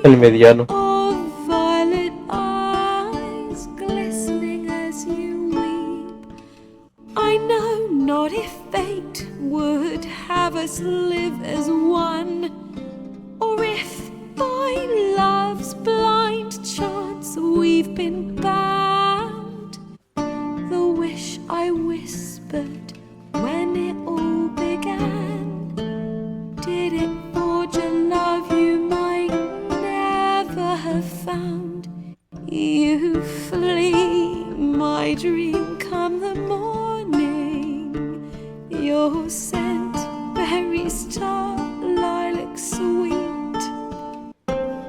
el mediano. of violet eyes glistening as you weep. I know not if fate would have us live as one, or if by love's blind chance we've been bound. The wish I whispered when it all began, did it forge a love you might never have found? You flee, my dream come the morning, your scent, berries tart, lilac sweet.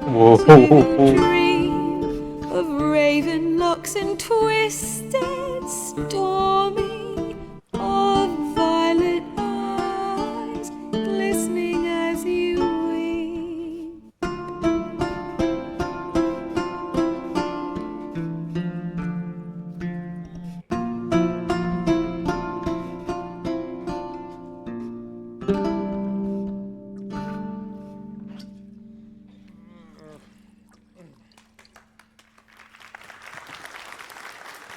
Whoa. To dream of raven locks and twisted, stormy, of violet eyes glistening as you weep.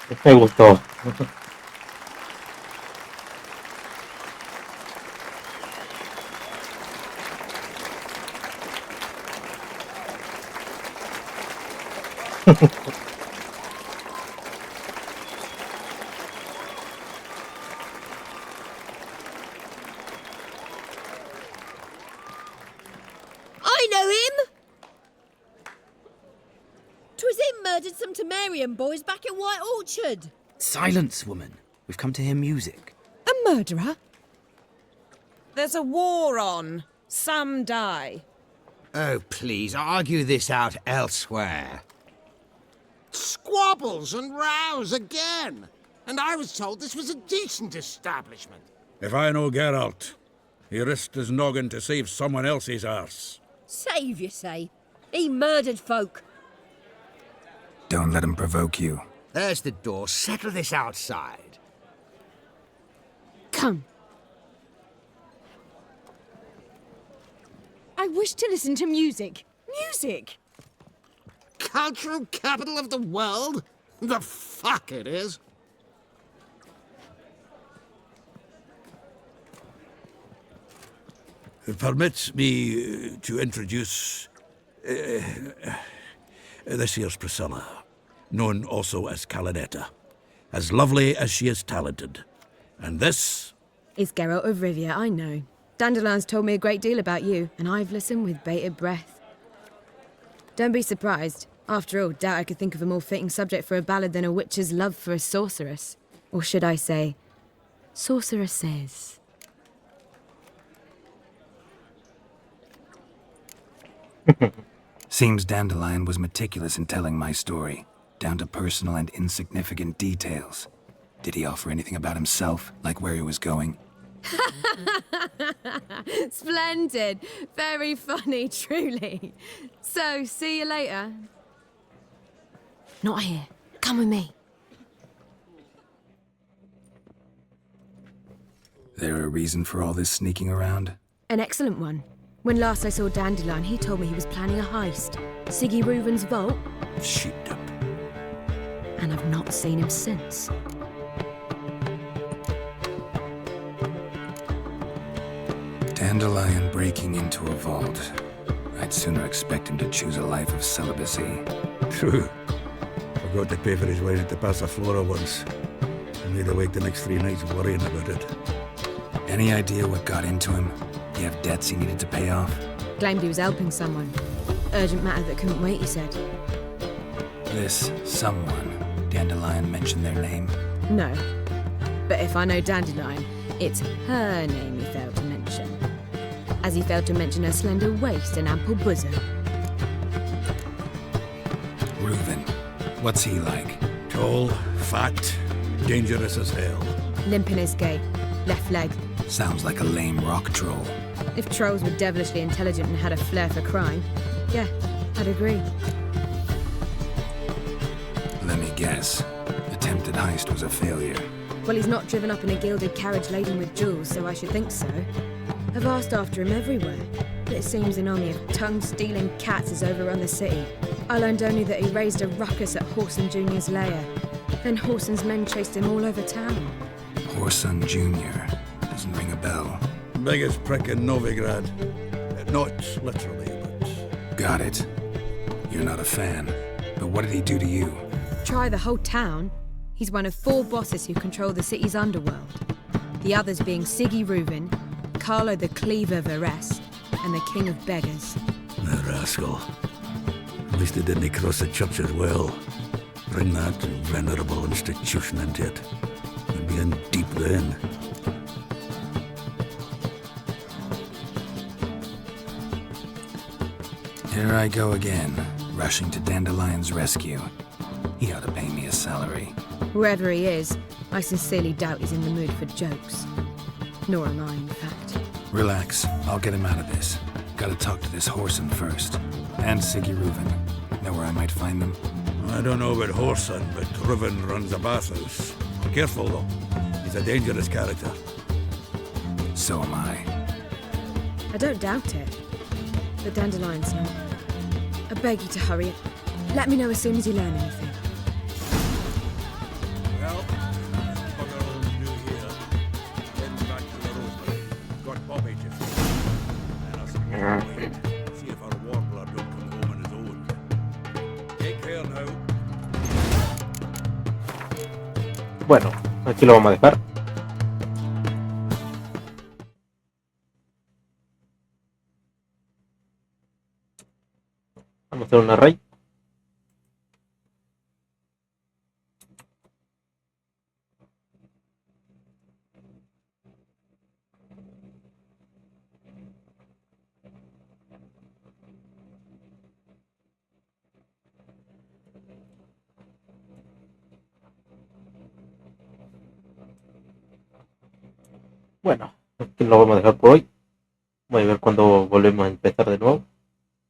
Me gustó. I know him! 'Twas him murdered some Temerian boys back in White Orchard. Silence, woman. We've come to hear music. A murderer? There's a war on. Some die. Oh, please, argue this out elsewhere. Squabbles and rows again. And I was told this was a decent establishment. If I know Geralt, he risked his noggin to save someone else's arse. Save, you say? He murdered folk. Don't let him provoke you. There's the door. Settle this outside. Come. I wish to listen to music. Music! Cultural capital of the world? The fuck it is. Permit me to introduce this here's Priscilla, known also as Calinetta, as lovely as she is talented. And this is Geralt of Rivia, I know. Dandelion's told me a great deal about you, and I've listened with bated breath. Don't be surprised. After all, doubt I could think of a more fitting subject for a ballad than a witch's love for a sorceress. Or should I say, sorceresses. Seems Dandelion was meticulous in telling my story, down to personal and insignificant details. Did he offer anything about himself, like where he was going? Splendid. Very funny, truly. So, see you later. Not here. Come with me. There a reason for all this sneaking around? An excellent one. When last I saw Dandelion, he told me he was planning a heist. Siggy Reuven's vault. Sheeped up. And I've not seen him since. Dandelion breaking into a vault. I'd sooner expect him to choose a life of celibacy. True. Forgot to pay for his wine at the Passaflora once. And made awake the next 3 nights worrying about it. Any idea what got into him? He have debts he needed to pay off? Claimed he was helping someone. Urgent matter that couldn't wait, he said. This someone, Dandelion mentioned their name? No. But if I know Dandelion, it's her name he failed to mention. As he failed to mention her slender waist and ample bosom. Reuven. What's he like? Tall, fat, dangerous as hell. Limp in his gait. Left leg. Sounds like a lame rock troll. If trolls were devilishly intelligent and had a flair for crime, yeah, I'd agree. Let me guess. Attempted heist was a failure. Well, he's not driven up in a gilded carriage laden with jewels, so I should think so. I've asked after him everywhere, but it seems an army of tongue-stealing cats has overrun the city. I learned only that he raised a ruckus at Whoreson Jr.'s lair. Then Whoreson's men chased him all over town. Whoreson Jr. Doesn't ring a bell. Biggest prick in Novigrad. Not literally, but... Got it. You're not a fan. But what did he do to you? Try the whole town. He's one of 4 bosses who control the city's underworld. The others being Siggy Reuven, Carlo the Cleaver Varese, and the King of Beggars. The rascal. At least he didn't cross the church as well. Bring that venerable institution into it. And be in deep then. Here I go again, rushing to Dandelion's rescue. He ought to pay me a salary. Whoever he is, I sincerely doubt he's in the mood for jokes. Nor am I, in fact. Relax, I'll get him out of this. Gotta talk to this Whoreson first. And Siggy Reuven. Know where I might find them? I don't know about Whoreson, but Reuven runs a bathhouse. Careful, though. He's a dangerous character. So am I. I don't doubt it. But Dandelion's not. I beg you to hurry. Let me know as soon as you learn anything. Bueno, aquí lo vamos a dejar. Vamos a hacer un array. Bueno, aquí lo vamos a dejar por hoy. Voy a ver cuando volvemos a empezar de nuevo.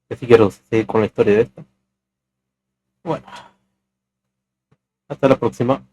Que si quiero seguir con la historia de esta. Bueno, hasta la próxima.